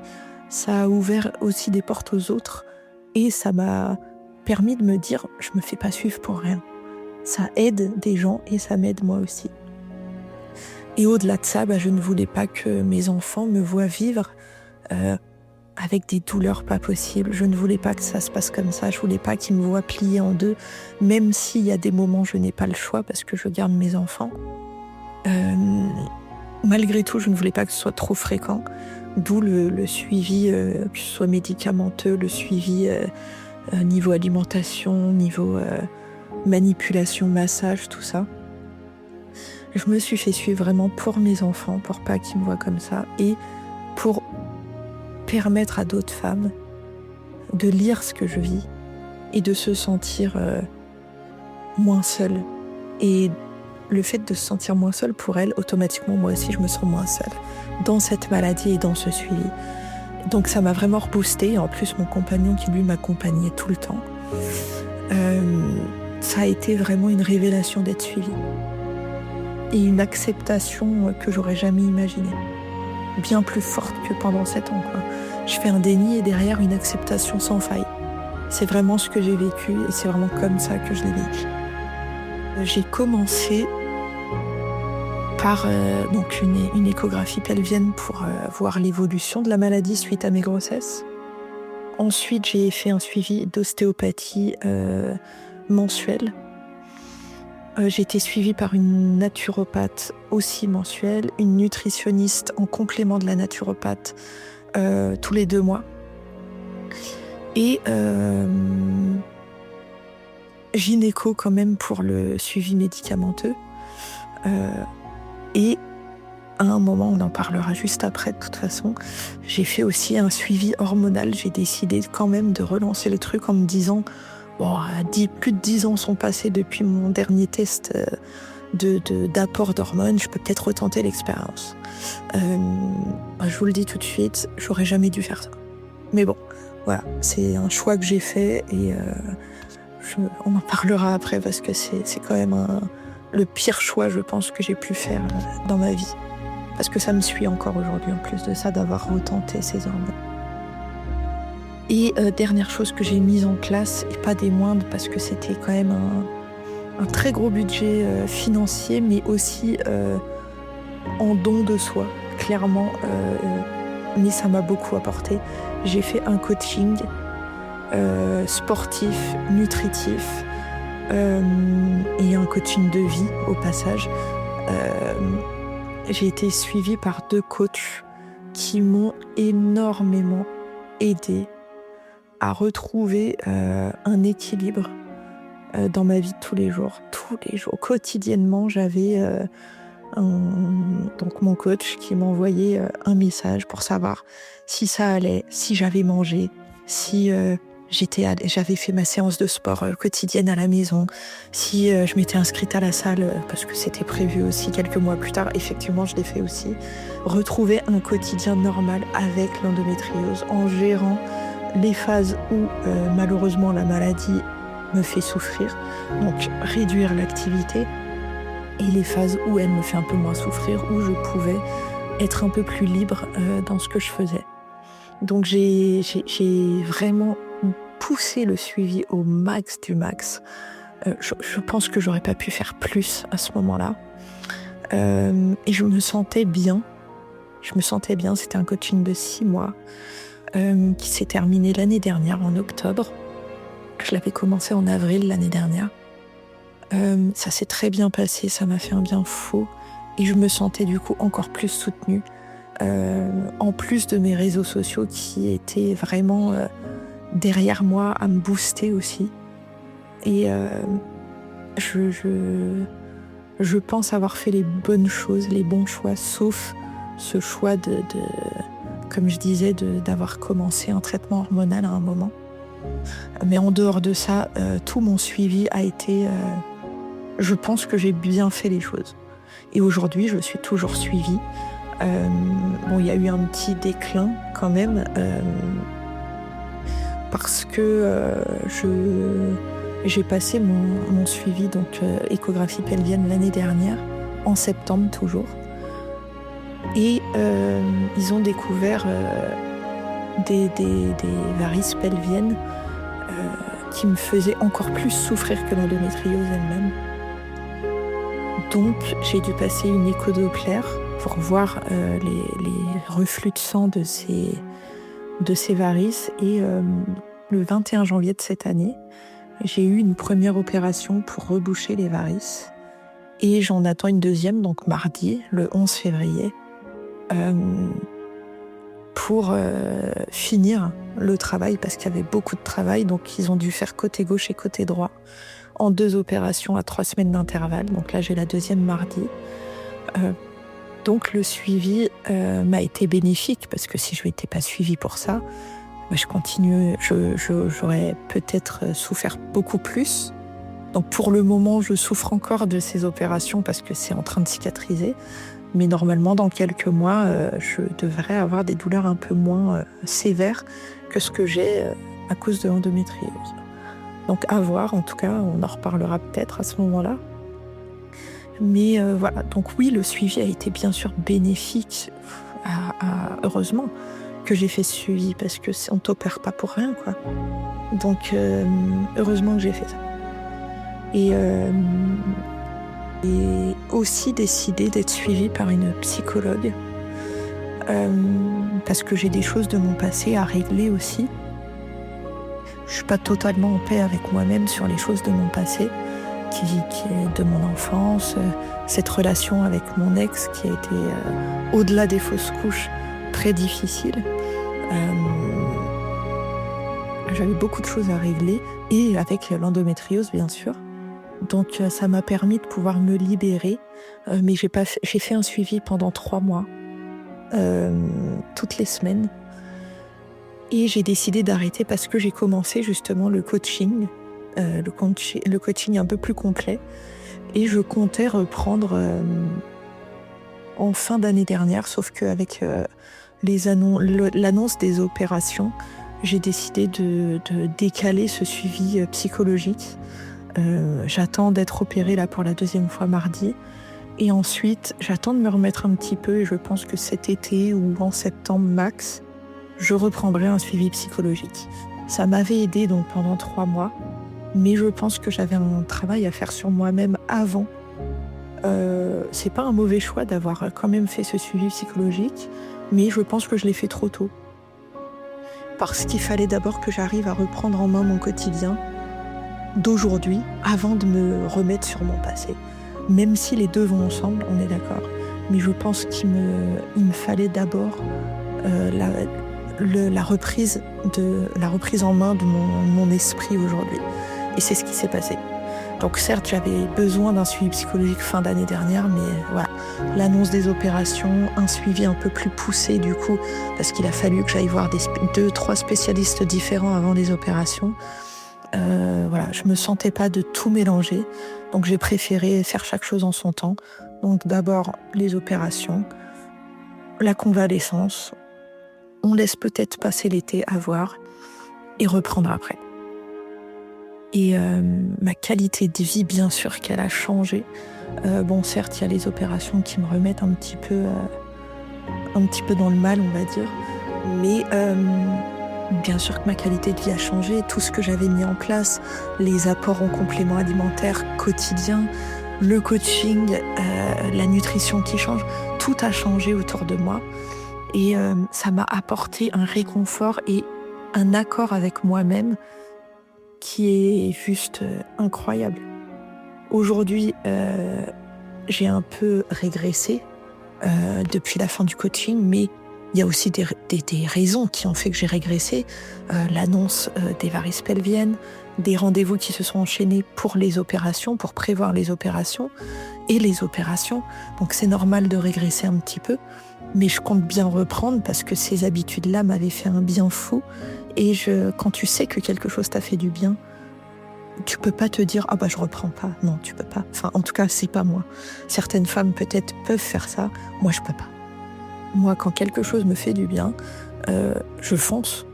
ça a ouvert aussi des portes aux autres et ça m'a permis de me dire je me fais pas suivre pour rien. Ça aide des gens et ça m'aide moi aussi. Et au-delà de ça, je ne voulais pas que mes enfants me voient vivre avec des douleurs pas possibles. Je ne voulais pas que ça se passe comme ça. Je voulais pas qu'ils me voient plier en deux, même s'il y a des moments où je n'ai pas le choix parce que je garde mes enfants. Malgré tout, je ne voulais pas que ce soit trop fréquent, d'où le suivi, que ce soit médicamenteux, le suivi niveau alimentation, niveau manipulation, massage, tout ça. Je me suis fait suivre vraiment pour mes enfants, pour pas qu'ils me voient comme ça, et pour permettre à d'autres femmes de lire ce que je vis et de se sentir moins seule. Et le fait de se sentir moins seule pour elles, automatiquement, moi aussi, je me sens moins seule dans cette maladie et dans ce suivi. Donc ça m'a vraiment reboostée. En plus, mon compagnon qui, lui, m'accompagnait tout le temps. Ça a été vraiment une révélation d'être suivie. Et une acceptation que j'aurais jamais imaginée. Bien plus forte que pendant 7 ans, quoi. Je fais un déni et derrière une acceptation sans faille. C'est vraiment ce que j'ai vécu et c'est vraiment comme ça que je l'ai vécu. J'ai commencé par donc une échographie pelvienne pour voir l'évolution de la maladie suite à mes grossesses. Ensuite, j'ai fait un suivi d'ostéopathie mensuel. J'ai été suivie par une naturopathe aussi mensuelle, une nutritionniste en complément de la naturopathe tous les 2 mois. Et gynéco quand même pour le suivi médicamenteux. Et à un moment, on en parlera juste après de toute façon, j'ai fait aussi un suivi hormonal. J'ai décidé quand même de relancer le truc en me disant bon, plus de 10 ans sont passés depuis mon dernier test d'apport d'hormones, je peux peut-être retenter l'expérience. Je vous le dis tout de suite, j'aurais jamais dû faire ça. Mais bon, voilà, c'est un choix que j'ai fait et on en parlera après parce que c'est quand même le pire choix, je pense, que j'ai pu faire dans ma vie. Parce que ça me suit encore aujourd'hui, en plus de ça, d'avoir retenté ces hormones. Et dernière chose que j'ai mise en place, et pas des moindres, parce que c'était quand même un très gros budget financier, mais aussi en don de soi, clairement. Mais ça m'a beaucoup apporté. J'ai fait un coaching sportif, nutritif, et un coaching de vie au passage. J'ai été suivie par 2 coachs qui m'ont énormément aidée à retrouver un équilibre dans ma vie de tous les jours. Tous les jours, quotidiennement, j'avais donc mon coach qui m'envoyait un message pour savoir si ça allait, si j'avais mangé, si j'avais fait ma séance de sport quotidienne à la maison, si je m'étais inscrite à la salle parce que c'était prévu aussi quelques mois plus tard. Effectivement, je l'ai fait aussi. Retrouver un quotidien normal avec l'endométriose en gérant les phases où malheureusement la maladie me fait souffrir, donc réduire l'activité, et les phases où elle me fait un peu moins souffrir, où je pouvais être un peu plus libre dans ce que je faisais. Donc j'ai vraiment poussé le suivi au max du max. Je pense que j'aurais pas pu faire plus à ce moment-là. Et je me sentais bien. C'était un coaching de 6 mois qui s'est terminé l'année dernière en octobre. Je l'avais commencé en avril l'année dernière. Ça s'est très bien passé, ça m'a fait un bien fou. Et je me sentais du coup encore plus soutenue. En plus de mes réseaux sociaux qui étaient vraiment derrière moi à me booster aussi. Et je pense avoir fait les bonnes choses, les bons choix, sauf ce choix comme je disais, d'avoir commencé un traitement hormonal à un moment. Mais en dehors de ça, tout mon suivi a été... je pense que j'ai bien fait les choses. Et aujourd'hui, je suis toujours suivie. Il y a eu un petit déclin quand même, parce que j'ai passé mon suivi, donc échographie pelvienne l'année dernière, en septembre toujours. Et ils ont découvert des varices pelviennes qui me faisaient encore plus souffrir que l'endométriose elle-même. Donc j'ai dû passer une écho-Doppler pour voir les reflux de sang de ces varices. Et le 21 janvier de cette année, j'ai eu une première opération pour reboucher les varices. Et j'en attends une deuxième, donc mardi, le 11 février, pour finir le travail, parce qu'il y avait beaucoup de travail. Donc ils ont dû faire côté gauche et côté droit en 2 opérations à 3 semaines d'intervalle. Donc là, j'ai la deuxième mardi. Donc le suivi m'a été bénéfique, parce que si je n'étais pas suivie pour ça, j'aurais peut-être souffert beaucoup plus. Donc pour le moment, je souffre encore de ces opérations parce que c'est en train de cicatriser. Mais normalement, dans quelques mois, je devrais avoir des douleurs un peu moins sévères que ce que j'ai à cause de l'endométriose. Donc à voir, en tout cas, on en reparlera peut-être à ce moment-là. Mais voilà, donc oui, le suivi a été bien sûr bénéfique, heureusement que j'ai fait ce suivi, parce que on t'opère pas pour rien, quoi. Donc heureusement que j'ai fait ça. Et aussi décidé d'être suivie par une psychologue, parce que j'ai des choses de mon passé à régler aussi. Je suis pas totalement en paix avec moi-même sur les choses de mon passé, qui est de mon enfance, cette relation avec mon ex qui a été, au-delà des fausses couches, très difficile. J'avais beaucoup de choses à régler, et avec l'endométriose, bien sûr. Donc ça m'a permis de pouvoir me libérer, mais j'ai fait un suivi pendant 3 mois, toutes les semaines. Et j'ai décidé d'arrêter parce que j'ai commencé justement le coaching un peu plus complet. Et je comptais reprendre en fin d'année dernière, sauf qu'avec l'annonce des opérations, j'ai décidé de décaler ce suivi psychologique. J'attends d'être opérée là pour la 2e fois mardi. Et ensuite, j'attends de me remettre un petit peu, et je pense que cet été ou en septembre max, je reprendrai un suivi psychologique. Ça m'avait aidé donc pendant 3 mois, mais je pense que j'avais un travail à faire sur moi-même avant. C'est pas un mauvais choix d'avoir quand même fait ce suivi psychologique, mais je pense que je l'ai fait trop tôt. Parce qu'il fallait d'abord que j'arrive à reprendre en main mon quotidien d'aujourd'hui avant de me remettre sur mon passé. Même si les deux vont ensemble, on est d'accord. Mais je pense qu'il me fallait d'abord la reprise en main de mon esprit aujourd'hui. Et c'est ce qui s'est passé. Donc certes, j'avais besoin d'un suivi psychologique fin d'année dernière, mais voilà, l'annonce des opérations, un suivi un peu plus poussé du coup, parce qu'il a fallu que j'aille voir 2-3 spécialistes différents avant les opérations. Voilà, je me sentais pas de tout mélanger, donc j'ai préféré faire chaque chose en son temps. Donc d'abord les opérations, la convalescence, on laisse peut-être passer l'été à voir et reprendre après. Et ma qualité de vie, bien sûr qu'elle a changé. Bon, certes, il y a les opérations qui me remettent un petit peu dans le mal, on va dire, mais bien sûr que ma qualité de vie a changé. Tout ce que j'avais mis en place, les apports en compléments alimentaires quotidiens, le coaching, la nutrition qui change, tout a changé autour de moi. Et ça m'a apporté un réconfort et un accord avec moi-même qui est juste incroyable. Aujourd'hui, j'ai un peu régressé depuis la fin du coaching, mais il y a aussi des raisons qui ont fait que j'ai régressé. L'annonce des varices pelviennes, des rendez-vous qui se sont enchaînés pour les opérations, pour prévoir les opérations et les opérations. Donc c'est normal de régresser un petit peu, mais je compte bien reprendre parce que ces habitudes-là m'avaient fait un bien fou. Et quand tu sais que quelque chose t'a fait du bien, tu peux pas te dire « Ah bah je reprends pas ». Non, tu peux pas. Enfin, en tout cas, c'est pas moi. Certaines femmes peut-être peuvent faire ça. Moi, je peux pas. Moi, quand quelque chose me fait du bien, je fonce.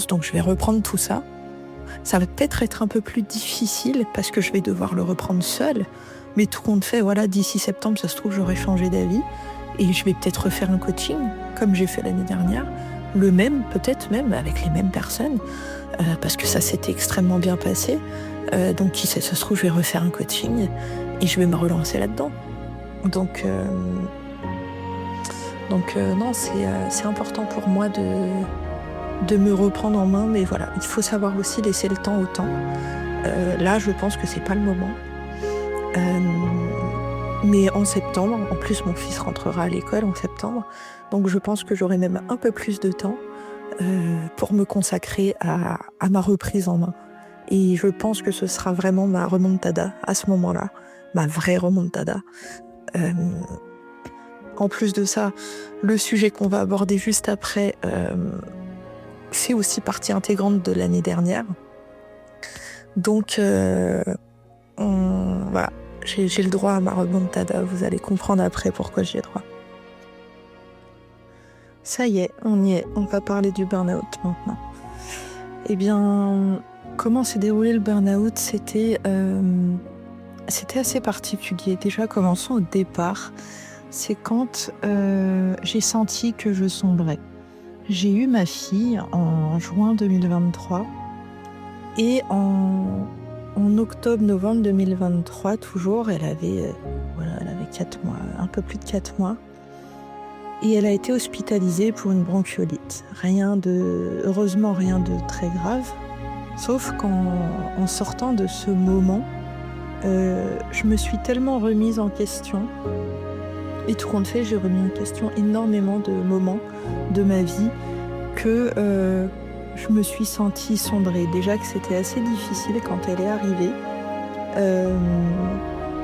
Donc je vais reprendre tout ça. Ça va peut-être être un peu plus difficile parce que je vais devoir le reprendre seule. Mais tout compte fait, voilà, d'ici septembre, ça se trouve, j'aurai changé d'avis. Et je vais peut-être refaire un coaching, comme j'ai fait l'année dernière. le même, peut-être même avec les mêmes personnes, parce que ça s'était extrêmement bien passé. Donc qui sait, ça se trouve, je vais refaire un coaching et je vais me relancer là-dedans. Donc non, c'est important pour moi de me reprendre en main, mais voilà, il faut savoir aussi laisser le temps au temps. Là, je pense que c'est pas le moment. Mais en septembre, en plus mon fils rentrera à l'école en septembre, donc je pense que j'aurai même un peu plus de temps pour me consacrer à ma reprise en main. Et je pense que ce sera vraiment ma remontada à ce moment-là, ma vraie remontada. En plus de ça, le sujet qu'on va aborder juste après fait aussi partie intégrante de l'année dernière. Donc voilà, j'ai le droit à ma remontada, vous allez comprendre après pourquoi j'y ai droit. Ça y est, on y est, on va parler du burn-out maintenant. Eh bien, comment s'est déroulé le burn-out ? C'était assez particulier. Déjà, commençons au départ. C'est quand j'ai senti que je sombrais. J'ai eu ma fille en juin 2023 et en octobre-novembre 2023, toujours, elle avait 4 mois, un peu plus de 4 mois. Et elle a été hospitalisée pour une bronchiolite. Heureusement, rien de très grave. Sauf qu'en sortant de ce moment, je me suis tellement remise en question. Et tout compte fait, j'ai remis en question énormément de moments de ma vie que je me suis sentie sombrer. Déjà que c'était assez difficile quand elle est arrivée.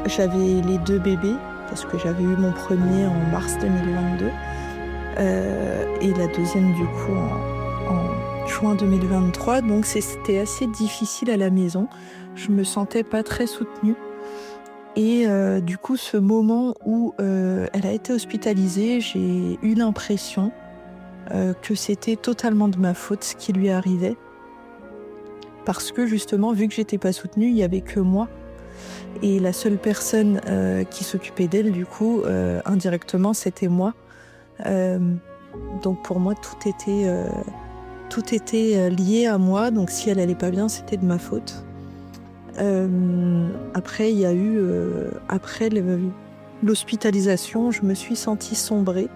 J'avais les 2 bébés, parce que j'avais eu mon premier en mars 2022 et la deuxième du coup en juin 2023. Donc c'était assez difficile à la maison. Je me sentais pas très soutenue. Et du coup, ce moment où elle a été hospitalisée, j'ai eu l'impression que c'était totalement de ma faute ce qui lui arrivait. Parce que justement, vu que j'étais pas soutenue, il y avait que moi. Et la seule personne qui s'occupait d'elle, du coup, indirectement, c'était moi. Donc pour moi, tout était lié à moi. Donc si elle allait pas bien, c'était de ma faute. Après, il y a eu après l'hospitalisation, je me suis sentie sombrer.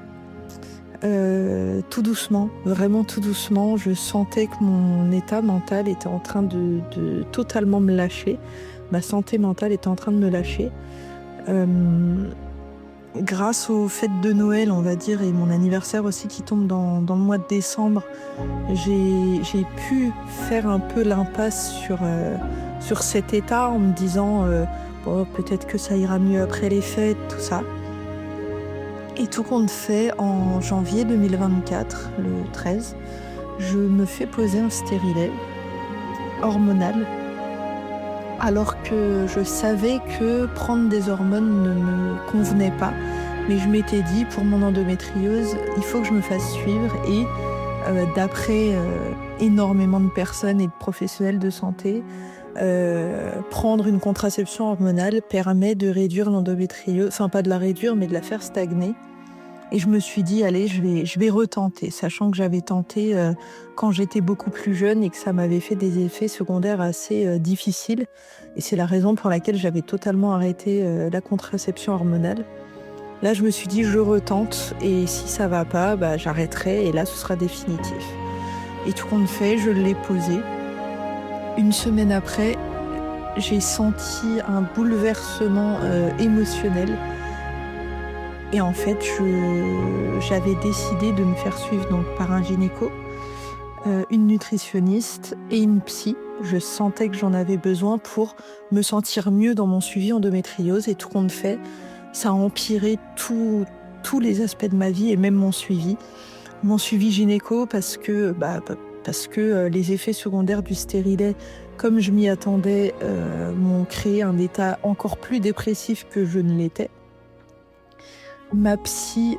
Tout doucement, vraiment tout doucement, je sentais que mon état mental était en train de totalement me lâcher. Ma santé mentale était en train de me lâcher. Grâce aux fêtes de Noël, on va dire, et mon anniversaire aussi qui tombe dans le mois de décembre, j'ai pu faire un peu l'impasse sur cet état en me disant peut-être que ça ira mieux après les fêtes, tout ça. Et tout compte fait, en janvier 2024, le 13, je me fais poser un stérilet hormonal, alors que je savais que prendre des hormones ne me convenait pas. Mais je m'étais dit, pour mon endométriose, il faut que je me fasse suivre. Et d'après énormément de personnes et de professionnels de santé, prendre une contraception hormonale permet de réduire l'endométriose, enfin pas de la réduire, mais de la faire stagner. Et je me suis dit, allez, je vais retenter, sachant que j'avais tenté quand j'étais beaucoup plus jeune et que ça m'avait fait des effets secondaires assez difficiles. Et c'est la raison pour laquelle j'avais totalement arrêté la contraception hormonale. Là, je me suis dit, je retente, et si ça va pas, j'arrêterai, et là, ce sera définitif. Et tout compte fait, je l'ai posé. Une semaine après, j'ai senti un bouleversement émotionnel. Et en fait, j'avais décidé de me faire suivre donc, par un gynéco, une nutritionniste et une psy. Je sentais que j'en avais besoin pour me sentir mieux dans mon suivi endométriose. Et tout compte fait, ça a empiré tous les aspects de ma vie et même mon suivi. Mon suivi gynéco parce que les effets secondaires du stérilet, comme je m'y attendais, m'ont créé un état encore plus dépressif que je ne l'étais. Ma psy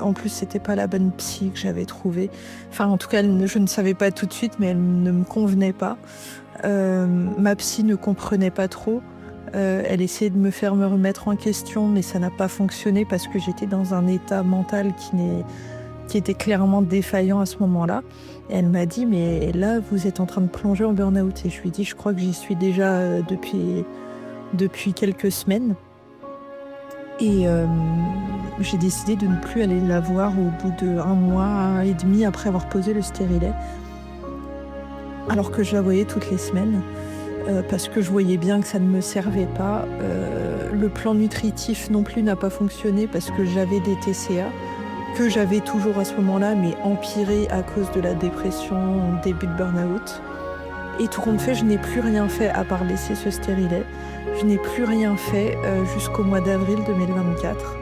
en plus c'était pas la bonne psy que j'avais trouvée. Enfin en tout cas je ne savais pas tout de suite, mais elle ne me convenait pas. Ma psy ne comprenait pas trop Elle essayait de me faire me remettre en question, mais ça n'a pas fonctionné parce que j'étais dans un état mental qui était clairement défaillant à ce moment-là. Et elle m'a dit, mais là, vous êtes en train de plonger en burn-out. Et je lui ai dit, je crois que j'y suis déjà depuis quelques semaines. Et j'ai décidé de ne plus aller la voir au bout d'1 mois et demi après avoir posé le stérilet. Alors que je la voyais toutes les semaines. Parce que je voyais bien que ça ne me servait pas. Le plan nutritif non plus n'a pas fonctionné parce que j'avais des TCA, que j'avais toujours à ce moment-là, mais empiré à cause de la dépression, début de burn-out. Et tout compte fait, je n'ai plus rien fait à part laisser ce stérilet. Je n'ai plus rien fait jusqu'au mois d'avril 2024.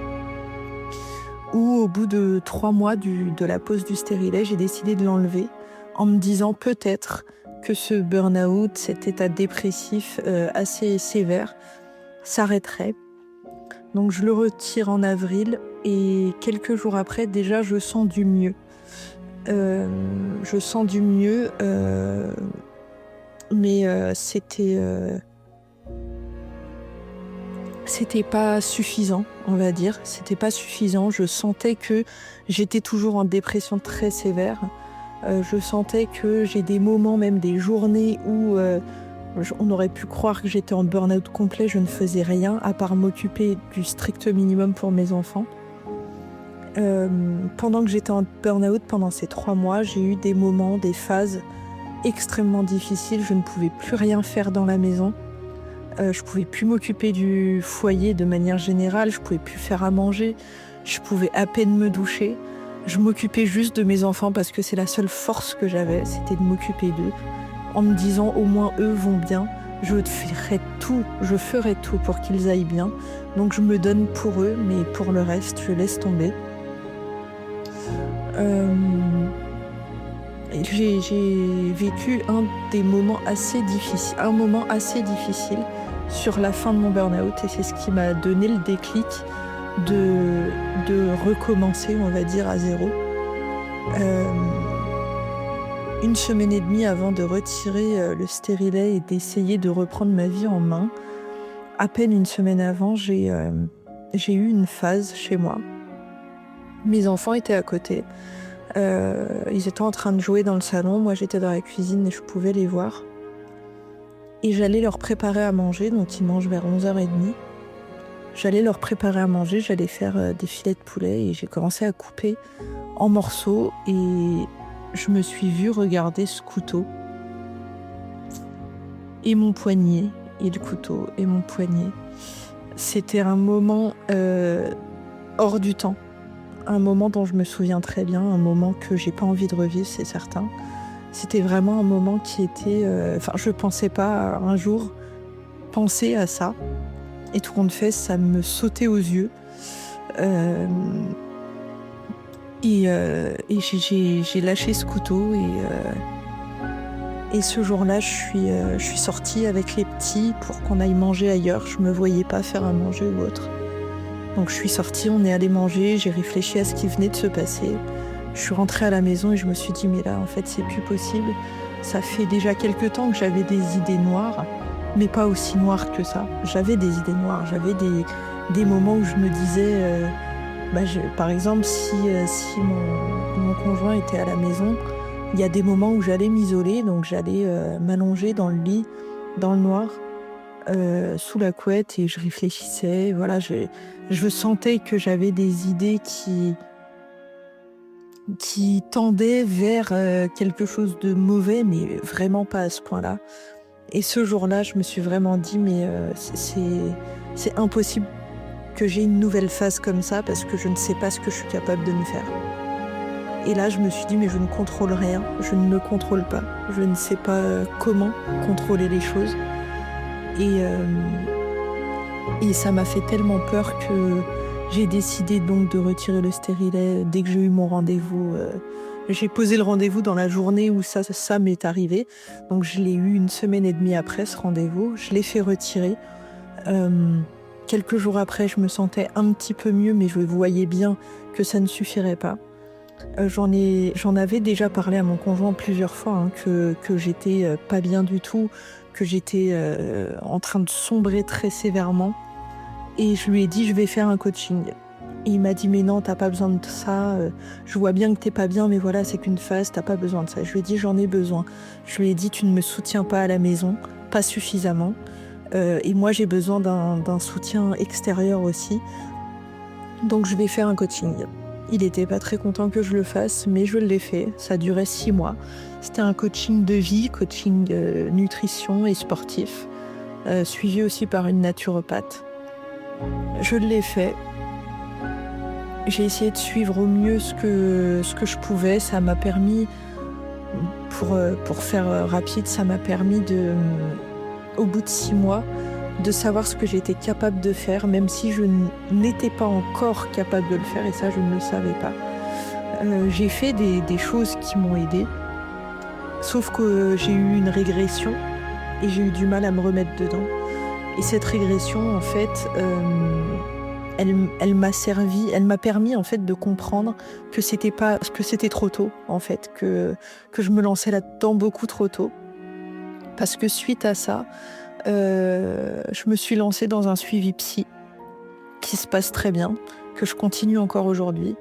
Où au bout de 3 mois de la pose du stérilet, j'ai décidé de l'enlever en me disant peut-être que ce burn-out, cet état dépressif assez sévère, s'arrêterait. Donc je le retire en avril et quelques jours après, déjà, je sens du mieux. Je sens du mieux, mais c'était pas suffisant, on va dire. C'était pas suffisant. Je sentais que j'étais toujours en dépression très sévère. Je sentais que j'ai des moments, même des journées où on aurait pu croire que j'étais en burn-out complet. Je ne faisais rien à part m'occuper du strict minimum pour mes enfants. Pendant que j'étais en burn-out, pendant ces 3 mois, j'ai eu des moments, des phases extrêmement difficiles. Je ne pouvais plus rien faire dans la maison. Je pouvais plus m'occuper du foyer de manière générale. Je pouvais plus faire à manger. Je pouvais à peine me doucher. Je m'occupais juste de mes enfants parce que c'est la seule force que j'avais, c'était de m'occuper d'eux. En me disant au moins eux vont bien, je ferai tout pour qu'ils aillent bien. Donc je me donne pour eux, mais pour le reste, je laisse tomber. J'ai vécu un moment assez difficile sur la fin de mon burn-out et c'est ce qui m'a donné le déclic de recommencer, on va dire, à zéro. 1 semaine et demie avant de retirer le stérilet et d'essayer de reprendre ma vie en main, à peine 1 semaine avant, j'ai eu une phase chez moi. Mes enfants étaient à côté. Ils étaient en train de jouer dans le salon. Moi, j'étais dans la cuisine et je pouvais les voir. Et j'allais leur préparer à manger, donc ils mangent vers 11h30. J'allais leur préparer à manger, j'allais faire des filets de poulet et j'ai commencé à couper en morceaux et je me suis vue regarder ce couteau et mon poignet et le couteau et mon poignet. C'était un moment hors du temps, un moment dont je me souviens très bien, un moment que j'ai pas envie de revivre, c'est certain. C'était vraiment un moment qui était... je pensais pas un jour penser à ça. Et tout compte fait, ça me sautait aux yeux. Et j'ai lâché ce couteau. Et ce jour-là, je suis sortie avec les petits pour qu'on aille manger ailleurs. Je me voyais pas faire à manger ou autre. Donc je suis sortie, on est allé manger. J'ai réfléchi à ce qui venait de se passer. Je suis rentrée à la maison et je me suis dit, mais là, en fait, c'est plus possible. Ça fait déjà quelques temps que j'avais des idées noires. Mais pas aussi noire que ça. J'avais des idées noires, j'avais des moments où je me disais, par exemple, si mon conjoint était à la maison, il y a des moments où j'allais m'isoler, donc j'allais m'allonger dans le lit, dans le noir, sous la couette, et je réfléchissais. Voilà, je sentais que j'avais des idées qui tendaient vers quelque chose de mauvais, mais vraiment pas à ce point-là. Et ce jour-là, je me suis vraiment dit, mais c'est impossible que j'ai une nouvelle phase comme ça parce que je ne sais pas ce que je suis capable de me faire. Et là, je me suis dit, mais je ne contrôle rien, je ne me contrôle pas, je ne sais pas comment contrôler les choses. Et ça m'a fait tellement peur que j'ai décidé donc de retirer le stérilet dès que j'ai eu mon rendez-vous. J'ai posé le rendez-vous dans la journée où ça m'est arrivé. Donc je l'ai eu 1 semaine et demie après ce rendez-vous. Je l'ai fait retirer. Quelques jours après, je me sentais un petit peu mieux, mais je voyais bien que ça ne suffirait pas. J'en avais déjà parlé à mon conjoint plusieurs fois, que j'étais pas bien du tout, que j'étais en train de sombrer très sévèrement. Et je lui ai dit, je vais faire un coaching. Et il m'a dit, mais non, t'as pas besoin de ça. Je vois bien que t'es pas bien, mais voilà, c'est qu'une phase, t'as pas besoin de ça. Je lui ai dit, j'en ai besoin. Je lui ai dit, tu ne me soutiens pas à la maison, pas suffisamment. Et moi, j'ai besoin d'un soutien extérieur aussi. Donc, je vais faire un coaching. Il était pas très content que je le fasse, mais je l'ai fait. Ça durait 6 mois. C'était un coaching de vie, coaching nutrition et sportif, suivi aussi par une naturopathe. Je l'ai fait. J'ai essayé de suivre au mieux ce que je pouvais. Ça m'a permis, pour faire rapide, ça m'a permis au bout de 6 mois, de savoir ce que j'étais capable de faire, même si je n'étais pas encore capable de le faire, et ça, je ne le savais pas. J'ai fait des choses qui m'ont aidée, sauf que j'ai eu une régression et j'ai eu du mal à me remettre dedans. Et cette régression, en fait, elle m'a permis en fait de comprendre que c'était trop tôt, en fait, que je me lançais là-dedans beaucoup trop tôt. Parce que suite à ça, je me suis lancée dans un suivi psy qui se passe très bien, que je continue encore aujourd'hui,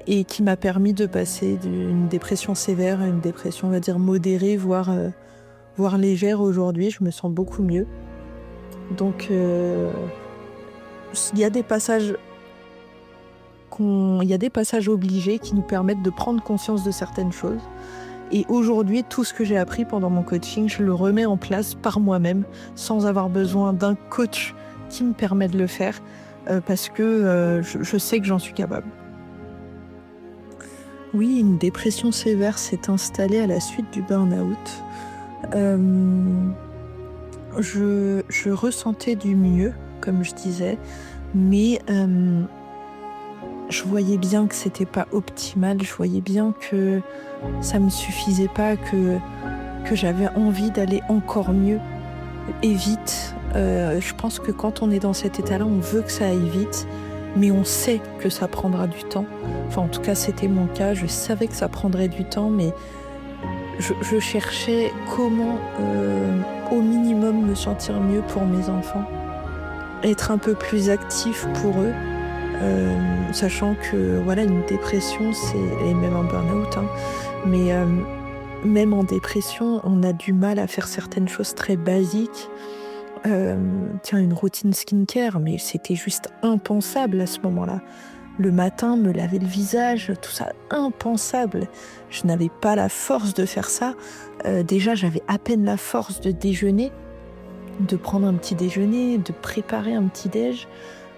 et qui m'a permis de passer d'une dépression sévère à une dépression, on va dire, modérée, voire légère aujourd'hui. Je me sens beaucoup mieux. Donc, il y a des passages obligés qui nous permettent de prendre conscience de certaines choses. Et aujourd'hui, tout ce que j'ai appris pendant mon coaching, je le remets en place par moi-même, sans avoir besoin d'un coach qui me permet de le faire, parce que je sais que j'en suis capable. Oui, une dépression sévère s'est installée à la suite du burn-out. Je ressentais du mieux, comme je disais, mais je voyais bien que c'était pas optimal, je voyais bien que ça me suffisait pas, que j'avais envie d'aller encore mieux et vite. Je pense que quand on est dans cet état-là, on veut que ça aille vite, mais on sait que ça prendra du temps. Enfin, en tout cas, c'était mon cas, je savais que ça prendrait du temps, mais je cherchais comment, au minimum, me sentir mieux pour mes enfants, être un peu plus actif pour eux, sachant que voilà, une dépression, et même un burn-out, mais même en dépression, on a du mal à faire certaines choses très basiques. Une routine skincare, mais c'était juste impensable à ce moment-là. Le matin, me laver le visage, tout ça, impensable. Je n'avais pas la force de faire ça. Déjà, j'avais à peine la force de déjeuner, de prendre un petit déjeuner, de préparer un petit déj.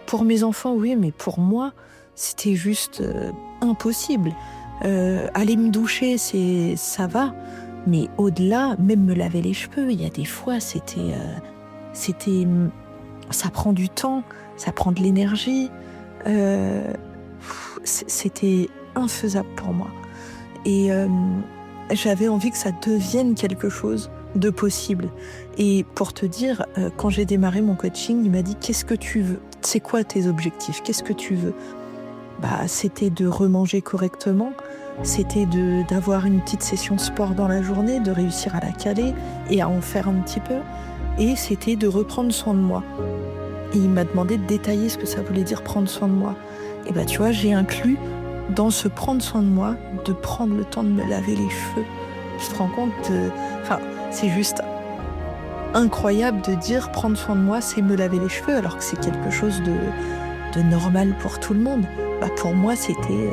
Pour mes enfants, oui, mais pour moi, c'était juste impossible. Aller me doucher, ça va. Mais au-delà, même me laver les cheveux, il y a des fois, ça prend du temps, ça prend de l'énergie. C'était infaisable pour moi. Et j'avais envie que ça devienne quelque chose de possible. Et pour te dire, quand j'ai démarré mon coaching, il m'a dit « Qu'est-ce que tu veux ? C'est quoi tes objectifs ? Qu'est-ce que tu veux ?» C'était de remanger correctement, c'était d'avoir une petite session sport dans la journée, de réussir à la caler et à en faire un petit peu. Et c'était de reprendre soin de moi. Et il m'a demandé de détailler ce que ça voulait dire prendre soin de moi. Et tu vois, j'ai inclus dans ce prendre soin de moi, de prendre le temps de me laver les cheveux. Tu te rends compte c'est juste incroyable de dire prendre soin de moi, c'est me laver les cheveux, alors que c'est quelque chose de normal pour tout le monde. Pour moi, c'était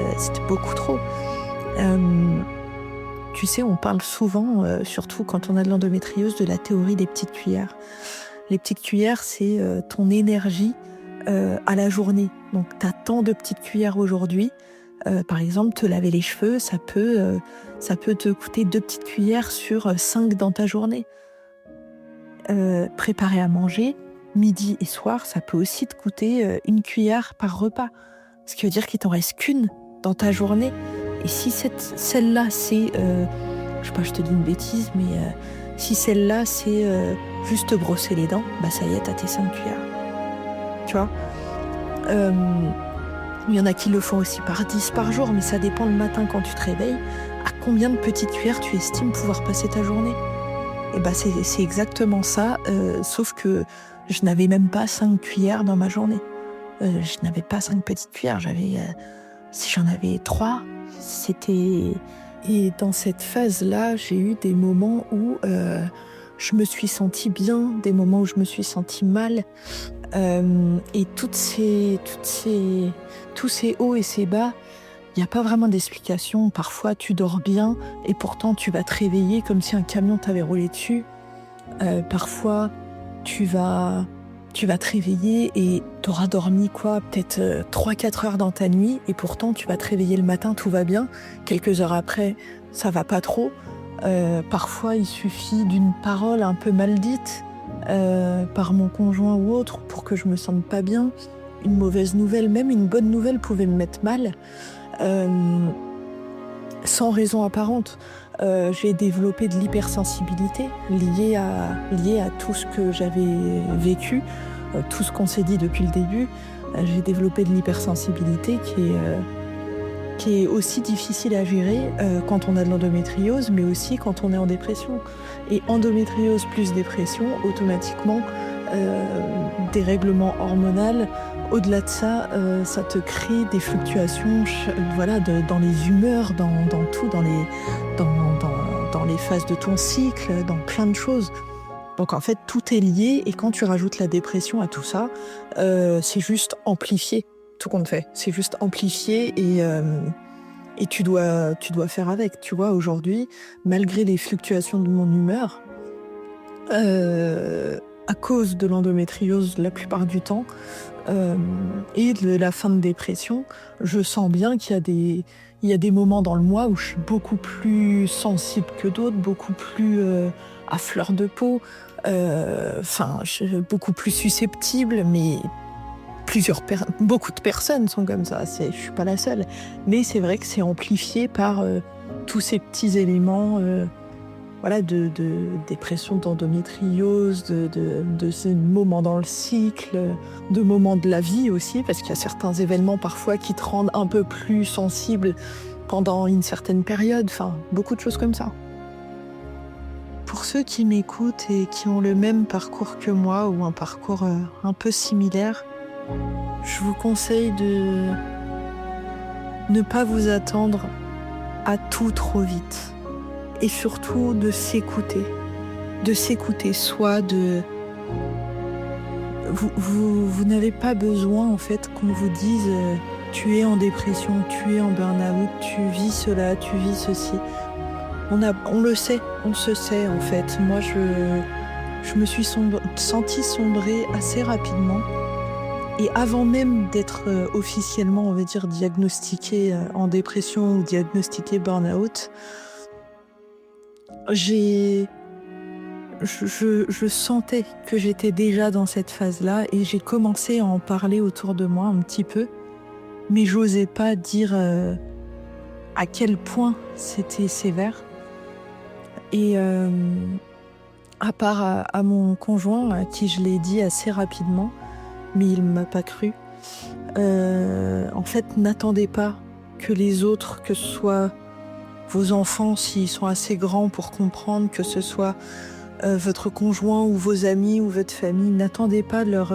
beaucoup trop. Tu sais, on parle souvent, surtout quand on a de l'endométriose, de la théorie des petites cuillères. Les petites cuillères, c'est ton énergie à la journée. Donc, tu as tant de petites cuillères aujourd'hui. Par exemple, te laver les cheveux, ça peut te coûter 2 petites cuillères sur 5 dans ta journée. Préparer à manger, midi et soir, ça peut aussi te coûter 1 cuillère par repas. Ce qui veut dire qu'il t'en reste qu'une dans ta journée. Et si celle-là, c'est... je sais pas, je te dis une bêtise, mais si celle-là, c'est juste te brosser les dents, ça y est, t'as tes 5 cuillères. Tu vois, il y en a qui le font aussi par 10 par jour, mais ça dépend le matin quand tu te réveilles, à combien de petites cuillères tu estimes pouvoir passer ta journée. Et c'est exactement ça, sauf que je n'avais même pas 5 cuillères dans ma journée. Je n'avais pas 5 petites cuillères, si j'en avais 3, c'était... Et dans cette phase-là, j'ai eu des moments où je me suis sentie bien, des moments où je me suis sentie mal. Et tous ces hauts et ces bas, il n'y a pas vraiment d'explication. Parfois, tu dors bien et pourtant, tu vas te réveiller comme si un camion t'avait roulé dessus. Parfois, tu vas te réveiller et tu auras dormi peut-être 3-4 heures dans ta nuit et pourtant, tu vas te réveiller le matin, tout va bien. Quelques heures après, ça va pas trop. Parfois, il suffit d'une parole un peu mal dite par mon conjoint ou autre pour que je me sente pas bien. Une mauvaise nouvelle, même une bonne nouvelle pouvait me mettre mal. Sans raison apparente. J'ai développé de l'hypersensibilité liée à tout ce que j'avais vécu, tout ce qu'on s'est dit depuis le début. J'ai développé de l'hypersensibilité qui est aussi difficile à gérer quand on a de l'endométriose, mais aussi quand on est en dépression. Et endométriose plus dépression, automatiquement, dérèglement hormonal. Au-delà de ça, ça te crée des fluctuations dans les humeurs, dans tout, dans les phases de ton cycle, dans plein de choses. Donc en fait, tout est lié et quand tu rajoutes la dépression à tout ça, c'est juste amplifié, tout compte fait. C'est juste amplifié et tu dois faire avec. Tu vois, aujourd'hui, malgré les fluctuations de mon humeur, à cause de l'endométriose la plupart du temps, et de la fin de dépression, je sens bien qu'il y a des moments dans le mois où je suis beaucoup plus sensible que d'autres, beaucoup plus à fleur de peau, je suis beaucoup plus susceptible, mais beaucoup de personnes sont comme ça, je suis pas la seule. Mais c'est vrai que c'est amplifié par tous ces petits éléments de dépression, d'endométriose, de ces moments dans le cycle, de moments de la vie aussi, parce qu'il y a certains événements parfois qui te rendent un peu plus sensible pendant une certaine période, beaucoup de choses comme ça. Pour ceux qui m'écoutent et qui ont le même parcours que moi ou un parcours un peu similaire, je vous conseille de ne pas vous attendre à tout trop vite. Et surtout de s'écouter, soit de... Vous n'avez pas besoin en fait qu'on vous dise tu es en dépression, tu es en burn-out, tu vis cela, tu vis ceci. On le sait, on se sait en fait. Moi je me suis sentie sombrer assez rapidement et avant même d'être officiellement, on va dire, diagnostiquée en dépression ou diagnostiquée burn-out, je sentais que j'étais déjà dans cette phase-là et j'ai commencé à en parler autour de moi un petit peu, mais j'osais pas dire à quel point c'était sévère. Et à part à mon conjoint, à qui je l'ai dit assez rapidement, mais il m'a pas cru. En fait, n'attendez pas que les autres, que ce soit vos enfants, s'ils sont assez grands pour comprendre, que ce soit votre conjoint ou vos amis ou votre famille, n'attendez pas leur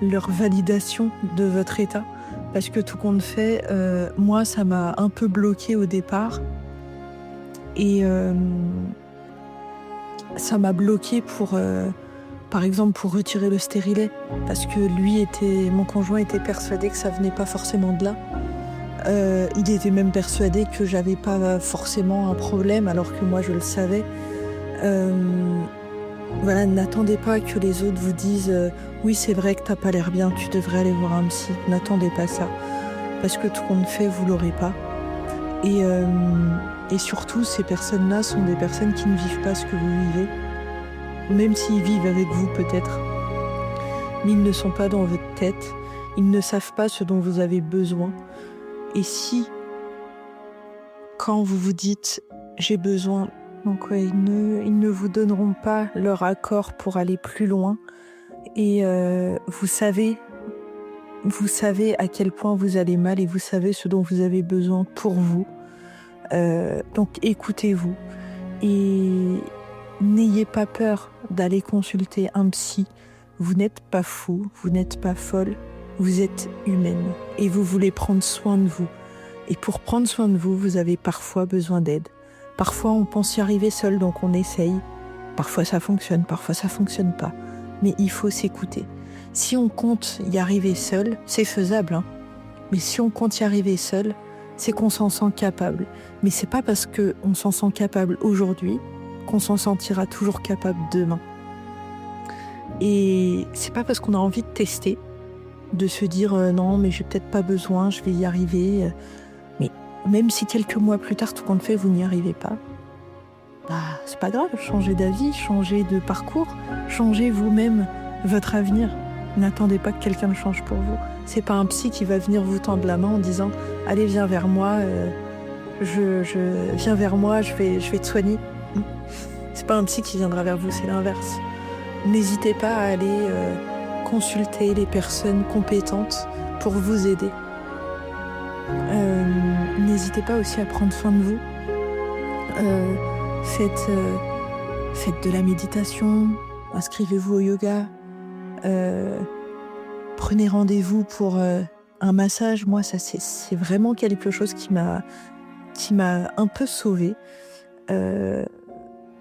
validation de votre état. Parce que tout compte fait, moi, ça m'a un peu bloquée au départ. Et ça m'a bloquée par exemple, pour retirer le stérilet. Parce que mon conjoint était persuadé que ça venait pas forcément de là. Il était même persuadé que j'avais pas forcément un problème alors que moi je le savais. N'attendez pas que les autres vous disent oui c'est vrai que t'as pas l'air bien, tu devrais aller voir un psy. N'attendez pas ça parce que tout compte fait vous l'aurez pas. Et surtout ces personnes-là sont des personnes qui ne vivent pas ce que vous vivez, même s'ils vivent avec vous peut-être, mais ils ne sont pas dans votre tête, ils ne savent pas ce dont vous avez besoin. Et si, quand vous vous dites « j'ai besoin », ils ne vous donneront pas leur accord pour aller plus loin. Et vous savez à quel point vous allez mal et vous savez ce dont vous avez besoin pour vous. Donc écoutez-vous. Et n'ayez pas peur d'aller consulter un psy. Vous n'êtes pas fou, vous n'êtes pas folle, vous êtes humaine et vous voulez prendre soin de vous. Et pour prendre soin de vous, vous avez parfois besoin d'aide. Parfois, on pense y arriver seul, donc on essaye. Parfois, ça fonctionne, parfois, ça fonctionne pas. Mais il faut s'écouter. Si on compte y arriver seul, c'est faisable, hein. Mais si on compte y arriver seul, c'est qu'on s'en sent capable. Mais c'est pas parce qu'on s'en sent capable aujourd'hui qu'on s'en sentira toujours capable demain. Et c'est pas parce qu'on a envie de tester, de se dire non, mais j'ai peut-être pas besoin, je vais y arriver. Mais même si quelques mois plus tard, tout compte fait, vous n'y arrivez pas, c'est pas grave, changez d'avis, changez de parcours, changez vous-même votre avenir. N'attendez pas que quelqu'un le change pour vous. C'est pas un psy qui va venir vous tendre la main en disant allez, viens vers moi, viens vers moi, je vais te soigner. C'est pas un psy qui viendra vers vous, c'est l'inverse. N'hésitez pas à aller consulter les personnes compétentes pour vous aider. N'hésitez pas aussi à prendre soin de vous. Faites de la méditation, inscrivez-vous au yoga, prenez rendez-vous pour un massage. Moi, ça c'est vraiment quelque chose qui m'a un peu sauvée.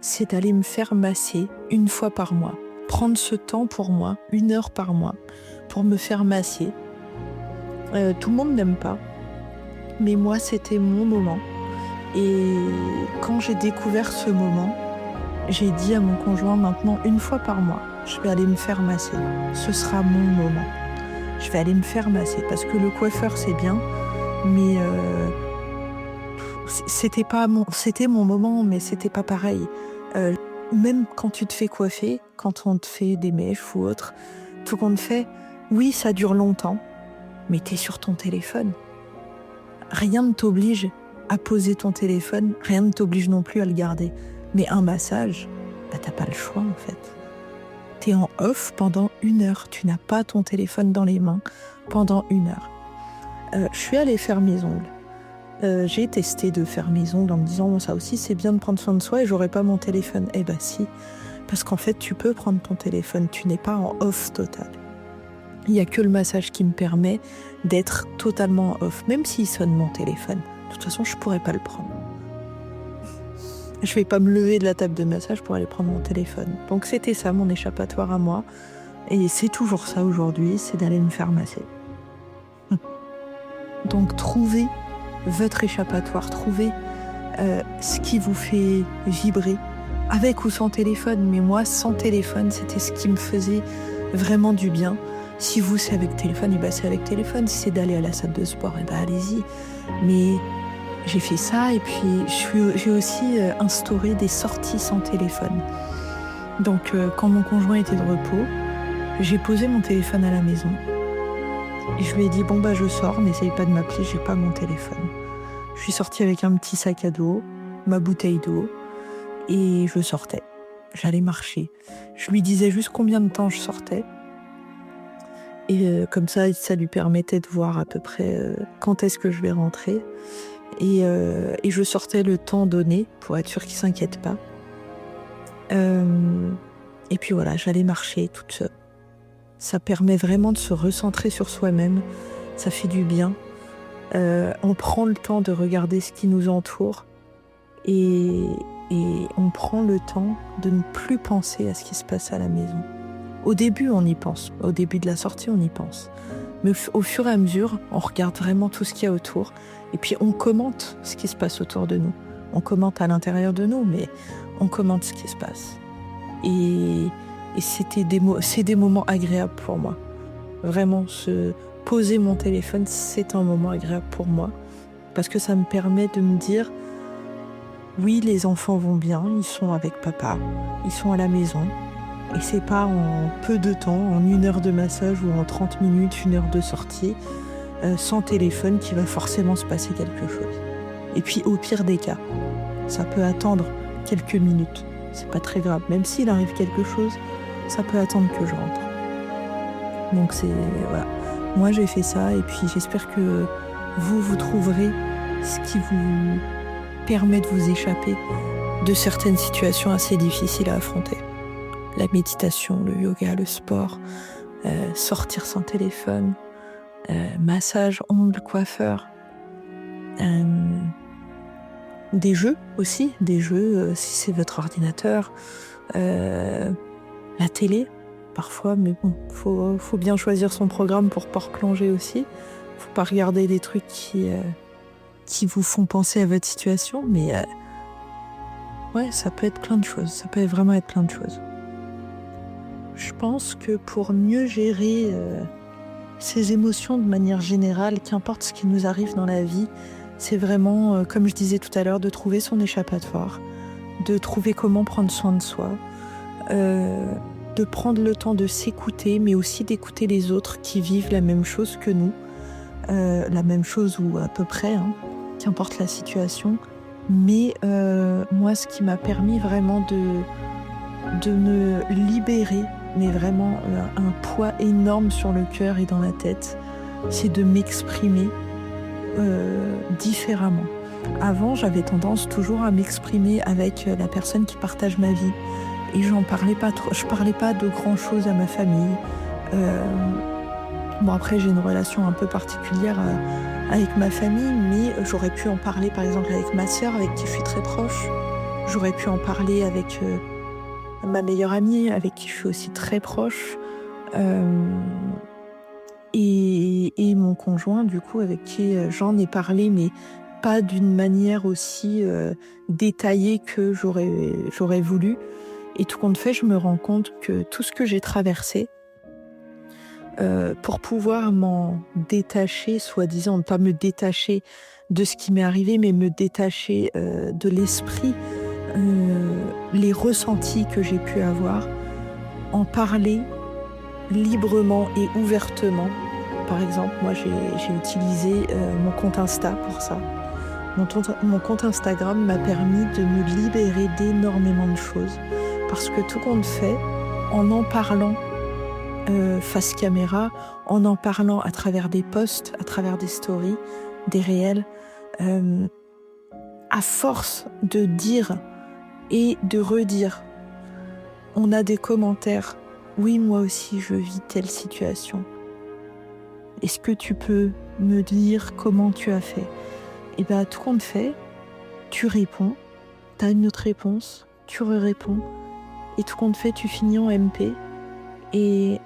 C'est d'aller me faire masser 1 fois par mois. Prendre ce temps pour moi, 1 heure par mois, pour me faire masser. Tout le monde n'aime pas, mais moi, c'était mon moment. Et quand j'ai découvert ce moment, j'ai dit à mon conjoint, maintenant, 1 fois par mois, je vais aller me faire masser. Ce sera mon moment. Je vais aller me faire masser, parce que le coiffeur, c'est bien, mais c'était mon moment, mais c'était pas pareil. Même quand tu te fais coiffer, quand on te fait des mèches ou autre, tout compte fait, oui, ça dure longtemps, mais t'es sur ton téléphone. Rien ne t'oblige à poser ton téléphone, rien ne t'oblige non plus à le garder. Mais un massage, t'as pas le choix en fait. T'es en off pendant 1 heure, tu n'as pas ton téléphone dans les mains pendant 1 heure. Je suis allée faire mes ongles. J'ai testé de faire mes ongles en me disant ça aussi c'est bien de prendre soin de soi et j'aurai pas mon téléphone. Eh ben si, parce qu'en fait tu peux prendre ton téléphone, tu n'es pas en off total. Il n'y a que le massage qui me permet d'être totalement en off, même s'il sonne mon téléphone. De toute façon, je pourrais pas le prendre. Je vais pas me lever de la table de massage pour aller prendre mon téléphone. Donc c'était ça mon échappatoire à moi, et c'est toujours ça aujourd'hui, c'est d'aller me faire masser. Donc trouvez votre échappatoire, trouvez ce qui vous fait vibrer, avec ou sans téléphone. Mais moi, sans téléphone, c'était ce qui me faisait vraiment du bien. Si vous, c'est avec téléphone, c'est avec téléphone. Si c'est d'aller à la salle de sport, allez-y. Mais j'ai fait ça, et puis j'ai aussi instauré des sorties sans téléphone. Donc quand mon conjoint était de repos, j'ai posé mon téléphone à la maison. Et je lui ai dit, je sors, n'essaye pas de m'appeler, j'ai pas mon téléphone. Je suis sortie avec un petit sac à dos, ma bouteille d'eau, et je sortais. J'allais marcher. Je lui disais juste combien de temps je sortais. Et comme ça lui permettait de voir à peu près quand est-ce que je vais rentrer. Et je sortais le temps donné pour être sûre qu'il ne s'inquiète pas. Et puis voilà, j'allais marcher toute seule. Ça permet vraiment de se recentrer sur soi-même. Ça fait du bien. On prend le temps de regarder ce qui nous entoure. Et on prend le temps de ne plus penser à ce qui se passe à la maison. Au début, on y pense. Au début de la sortie, on y pense. Mais au fur et à mesure, on regarde vraiment tout ce qu'il y a autour. Et puis, on commente ce qui se passe autour de nous. On commente à l'intérieur de nous, mais on commente ce qui se passe. Et c'est des moments agréables pour moi. Vraiment, poser mon téléphone, c'est un moment agréable pour moi. Parce que ça me permet de me dire, oui, les enfants vont bien, ils sont avec papa, ils sont à la maison. Et c'est pas en peu de temps, en 1 heure de massage ou en 30 minutes, 1 heure de sortie, sans téléphone, qu'il va forcément se passer quelque chose. Et puis au pire des cas, ça peut attendre quelques minutes. C'est pas très grave. Même s'il arrive quelque chose, ça peut attendre que je rentre. Donc voilà. Moi j'ai fait ça, et puis j'espère que vous trouverez ce qui vous permet de vous échapper de certaines situations assez difficiles à affronter. La méditation, le yoga, le sport, sortir sans téléphone, massage, ongles, coiffeur, des jeux aussi, si c'est votre ordinateur, la télé parfois, mais bon, faut bien choisir son programme pour pas replonger aussi. Faut pas regarder des trucs qui vous font penser à votre situation, mais ouais, ça peut être plein de choses, ça peut vraiment être plein de choses. Je pense que pour mieux gérer ces émotions de manière générale, qu'importe ce qui nous arrive dans la vie, c'est vraiment, comme je disais tout à l'heure, de trouver son échappatoire, de trouver comment prendre soin de soi, de prendre le temps de s'écouter, mais aussi d'écouter les autres qui vivent la même chose que nous, la même chose ou à peu près, qu'importe la situation. Mais moi, ce qui m'a permis vraiment de me libérer, mais vraiment un poids énorme sur le cœur et dans la tête, c'est de m'exprimer différemment. Avant, j'avais tendance toujours à m'exprimer avec la personne qui partage ma vie. Et je parlais pas de grand chose à ma famille. Bon, après, j'ai une relation un peu particulière avec ma famille, mais j'aurais pu en parler par exemple avec ma sœur, avec qui je suis très proche. J'aurais pu en parler avec ma meilleure amie, avec qui je suis aussi très proche. Et mon conjoint, du coup, avec qui j'en ai parlé, mais pas d'une manière aussi détaillée que j'aurais voulu. Et tout compte fait, je me rends compte que tout ce que j'ai traversé, pour pouvoir m'en détacher, soi-disant, ne pas me détacher de ce qui m'est arrivé, mais me détacher de l'esprit, les ressentis que j'ai pu avoir, en parler librement et ouvertement. Par exemple, moi j'ai utilisé mon compte Insta pour ça. Mon compte Instagram m'a permis de me libérer d'énormément de choses. Parce que tout compte fait, en parlant face caméra, en parlant à travers des posts, à travers des stories, des réels, à force de dire et de redire, on a des commentaires. Oui, moi aussi, je vis telle situation. Est-ce que tu peux me dire comment tu as fait ? Et bien, tout compte fait, tu réponds, tu as une autre réponse, tu réponds, et tout compte fait, tu finis en MP. Et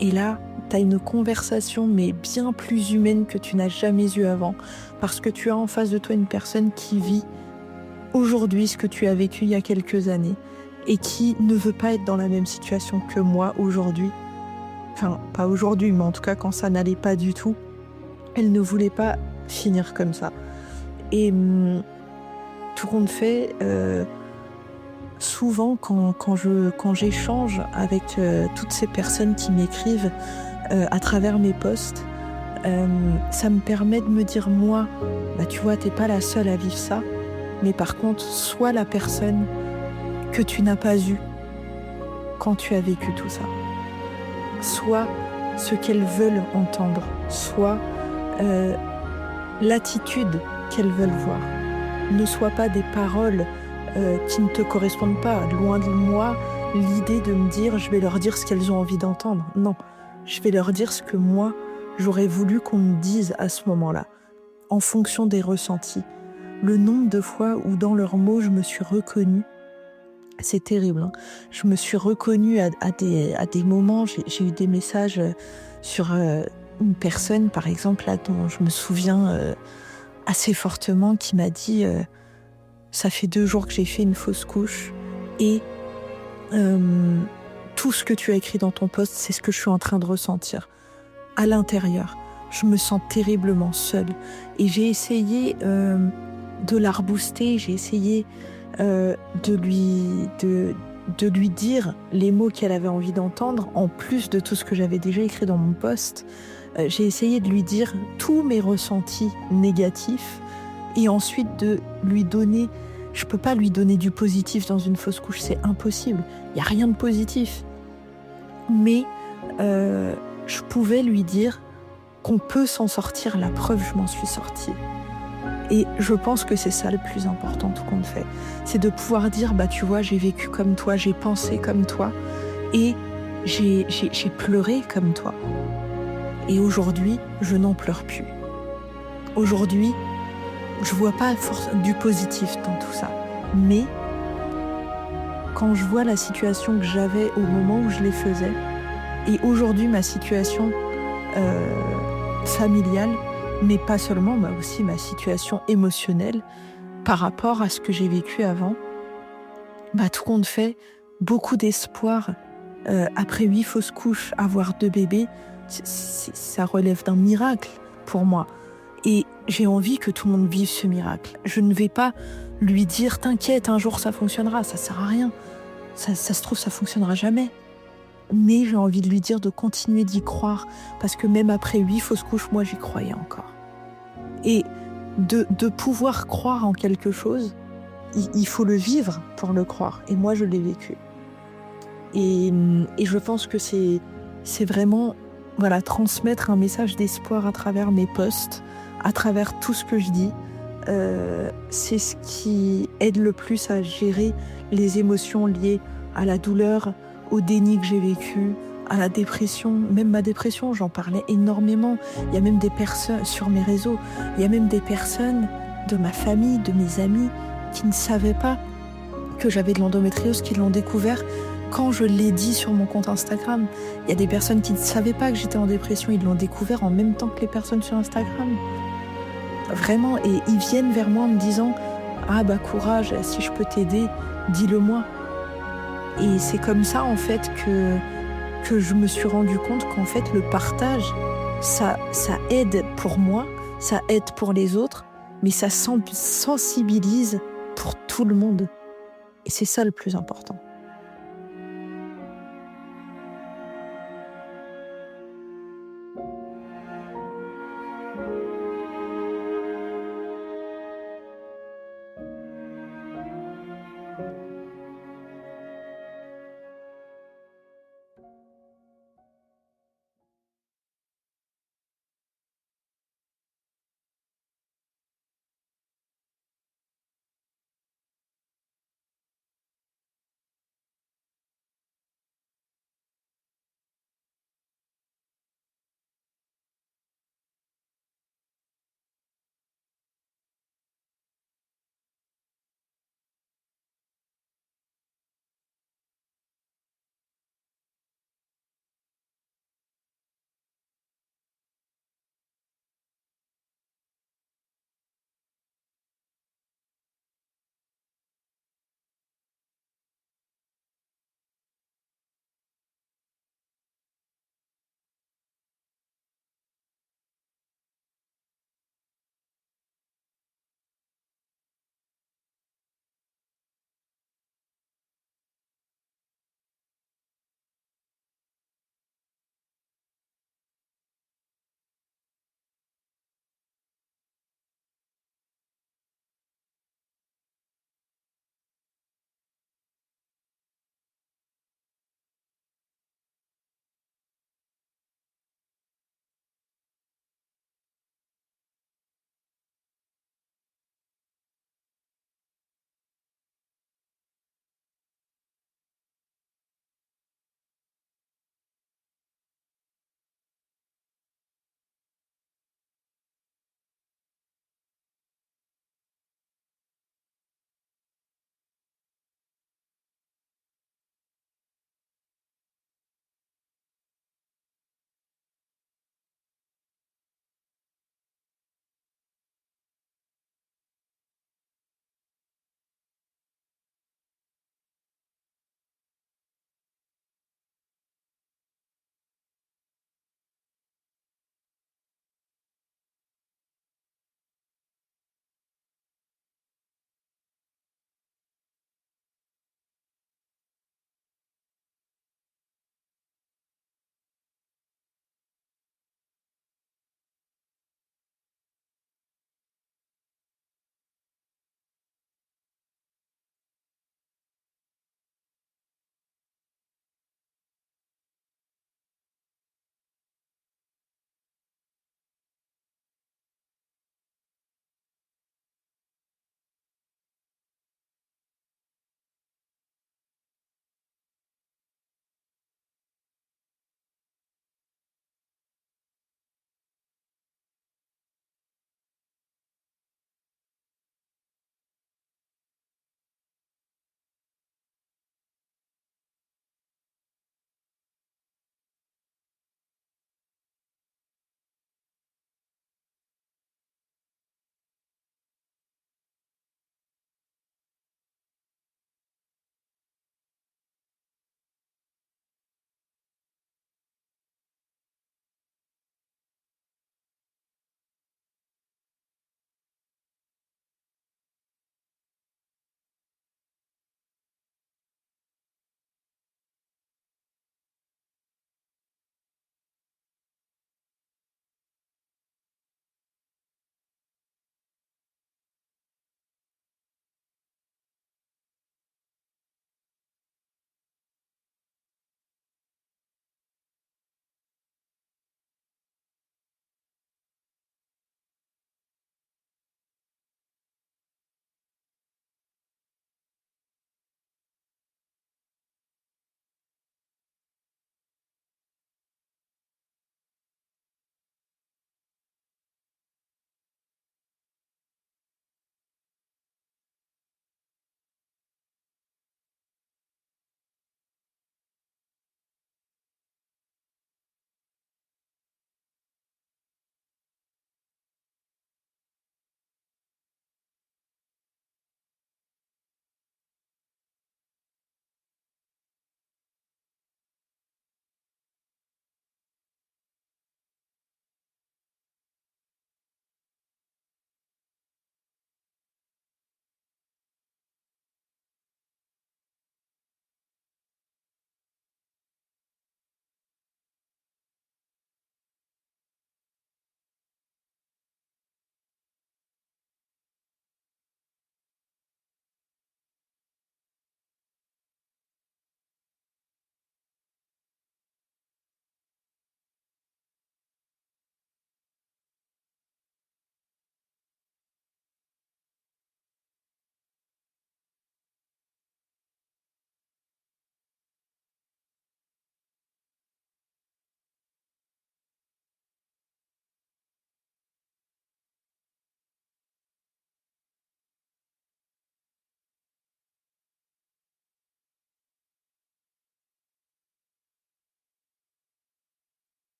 là, tu as une conversation, mais bien plus humaine que tu n'as jamais eue avant, parce que tu as en face de toi une personne qui vit aujourd'hui ce que tu as vécu il y a quelques années, et qui ne veut pas être dans la même situation que moi aujourd'hui. Enfin, pas aujourd'hui, mais en tout cas quand ça n'allait pas du tout, elle ne voulait pas finir comme ça. Et tout compte fait, souvent quand j'échange avec toutes ces personnes qui m'écrivent à travers mes posts, ça me permet de me dire, moi, bah tu vois, t'es pas la seule à vivre ça, mais par contre, sois la personne que tu n'as pas eue quand tu as vécu tout ça. Soit ce qu'elles veulent entendre, soit l'attitude qu'elles veulent voir. Ne sois pas des paroles qui ne te correspondent pas. Loin de moi, l'idée de me dire je vais leur dire ce qu'elles ont envie d'entendre. Non, je vais leur dire ce que moi, j'aurais voulu qu'on me dise à ce moment-là, en fonction des ressentis. Le nombre de fois où dans leurs mots, je me suis reconnue, c'est terrible, hein. Je me suis reconnue à des moments, j'ai eu des messages sur une personne, par exemple, là, dont je me souviens assez fortement, qui m'a dit ça fait 2 jours que j'ai fait une fausse couche et tout ce que tu as écrit dans ton post, c'est ce que je suis en train de ressentir. À l'intérieur, je me sens terriblement seule. Et j'ai essayé de la rebooster, j'ai essayé de lui dire les mots qu'elle avait envie d'entendre, en plus de tout ce que j'avais déjà écrit dans mon post. J'ai essayé de lui dire tous mes ressentis négatifs et ensuite de lui donner... Je peux pas lui donner du positif dans une fausse couche, c'est impossible. Il n'y a rien de positif. Mais je pouvais lui dire qu'on peut s'en sortir, la preuve, je m'en suis sortie. Et je pense que c'est ça le plus important, tout compte fait. C'est de pouvoir dire, tu vois, j'ai vécu comme toi, j'ai pensé comme toi, et j'ai pleuré comme toi. Et aujourd'hui, je n'en pleure plus. Aujourd'hui, je vois pas du positif dans tout ça. Mais quand je vois la situation que j'avais au moment où je les faisais, et aujourd'hui ma situation familiale, mais pas seulement, aussi ma situation émotionnelle par rapport à ce que j'ai vécu avant, tout compte fait, beaucoup d'espoir. Après 8 fausses couches, avoir 2 bébés, ça relève d'un miracle pour moi. Et j'ai envie que tout le monde vive ce miracle. Je ne vais pas lui dire « T'inquiète, un jour ça fonctionnera », ça sert à rien. Ça se trouve, ça fonctionnera jamais. Mais j'ai envie de lui dire de continuer d'y croire, parce que même après 8 fausses couches, moi j'y croyais encore. Et de pouvoir croire en quelque chose, il faut le vivre pour le croire. Et moi je l'ai vécu. Et je pense que c'est vraiment transmettre un message d'espoir à travers mes posts, à travers tout ce que je dis. C'est ce qui aide le plus à gérer les émotions liées à la douleur, au déni que j'ai vécu, à la dépression. Même ma dépression, j'en parlais énormément. Il y a même des personnes sur mes réseaux, il y a même des personnes de ma famille, de mes amis, qui ne savaient pas que j'avais de l'endométriose, qui l'ont découvert quand je l'ai dit sur mon compte Instagram. Il y a des personnes qui ne savaient pas que j'étais en dépression, ils l'ont découvert en même temps que les personnes sur Instagram. Vraiment, et ils viennent vers moi en me disant « Ah courage, si je peux t'aider, dis-le-moi ». Et c'est comme ça en fait que je me suis rendu compte qu'en fait le partage, ça aide pour moi, ça aide pour les autres, mais ça sensibilise pour tout le monde. Et c'est ça le plus important.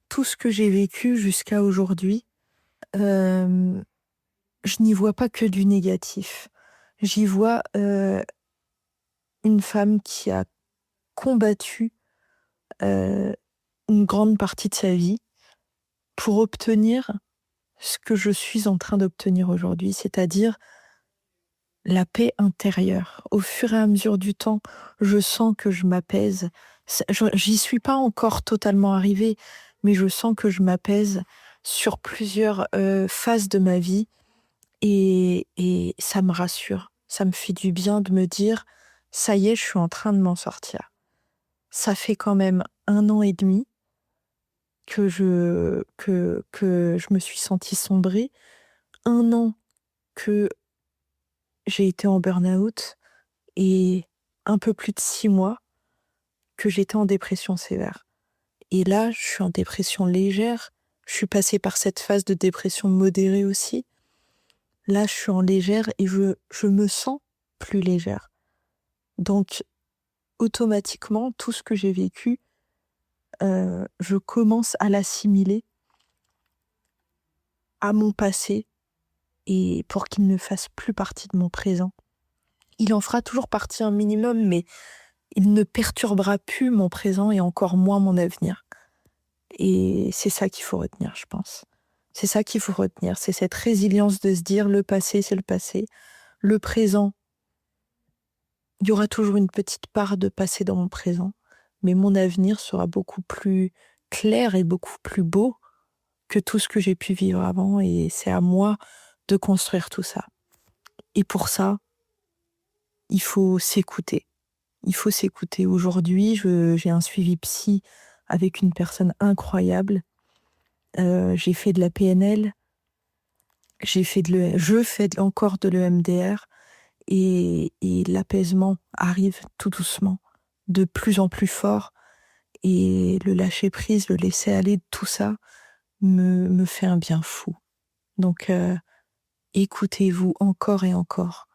tout ce que j'ai vécu jusqu'à aujourd'hui, je n'y vois pas que du négatif. J'y vois une femme qui a combattu euh, une grande partie de sa vie pour obtenir ce que je suis en train d'obtenir aujourd'hui, c'est-à-dire la paix intérieure. Au fur et à mesure du temps, je sens que je m'apaise. J'y suis pas encore totalement arrivée, mais je sens que je m'apaise sur plusieurs phases de ma vie et ça me rassure. Ça me fait du bien de me dire, ça y est, je suis en train de m'en sortir. Ça fait quand même 1 an et demi que je me suis sentie sombrer, 1 an que j'ai été en burn-out et un peu plus de 6 mois que j'étais en dépression sévère. Et là, je suis en dépression légère. Je suis passée par cette phase de dépression modérée aussi. Là, je suis en légère et je me sens plus légère. Donc, automatiquement, tout ce que j'ai vécu, je commence à l'assimiler à mon passé et pour qu'il ne fasse plus partie de mon présent. Il en fera toujours partie un minimum, mais il ne perturbera plus mon présent et encore moins mon avenir. Et c'est ça qu'il faut retenir, je pense. C'est ça qu'il faut retenir, c'est cette résilience de se dire le passé, c'est le passé. Le présent, il y aura toujours une petite part de passé dans mon présent, mais mon avenir sera beaucoup plus clair et beaucoup plus beau que tout ce que j'ai pu vivre avant et c'est à moi de construire tout ça. Et pour ça, il faut s'écouter. Il faut s'écouter. Aujourd'hui, j'ai un suivi psy avec une personne incroyable. J'ai fait de la PNL, je fais encore de l'EMDR et l'apaisement arrive tout doucement, de plus en plus fort. Et le lâcher prise, le laisser aller, tout ça me fait un bien fou. Donc, écoutez-vous encore et encore.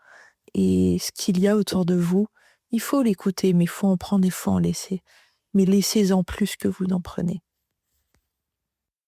Et ce qu'il y a autour de vous, il faut l'écouter, mais il faut en prendre et il faut en laisser. Mais laissez-en plus que vous n'en prenez.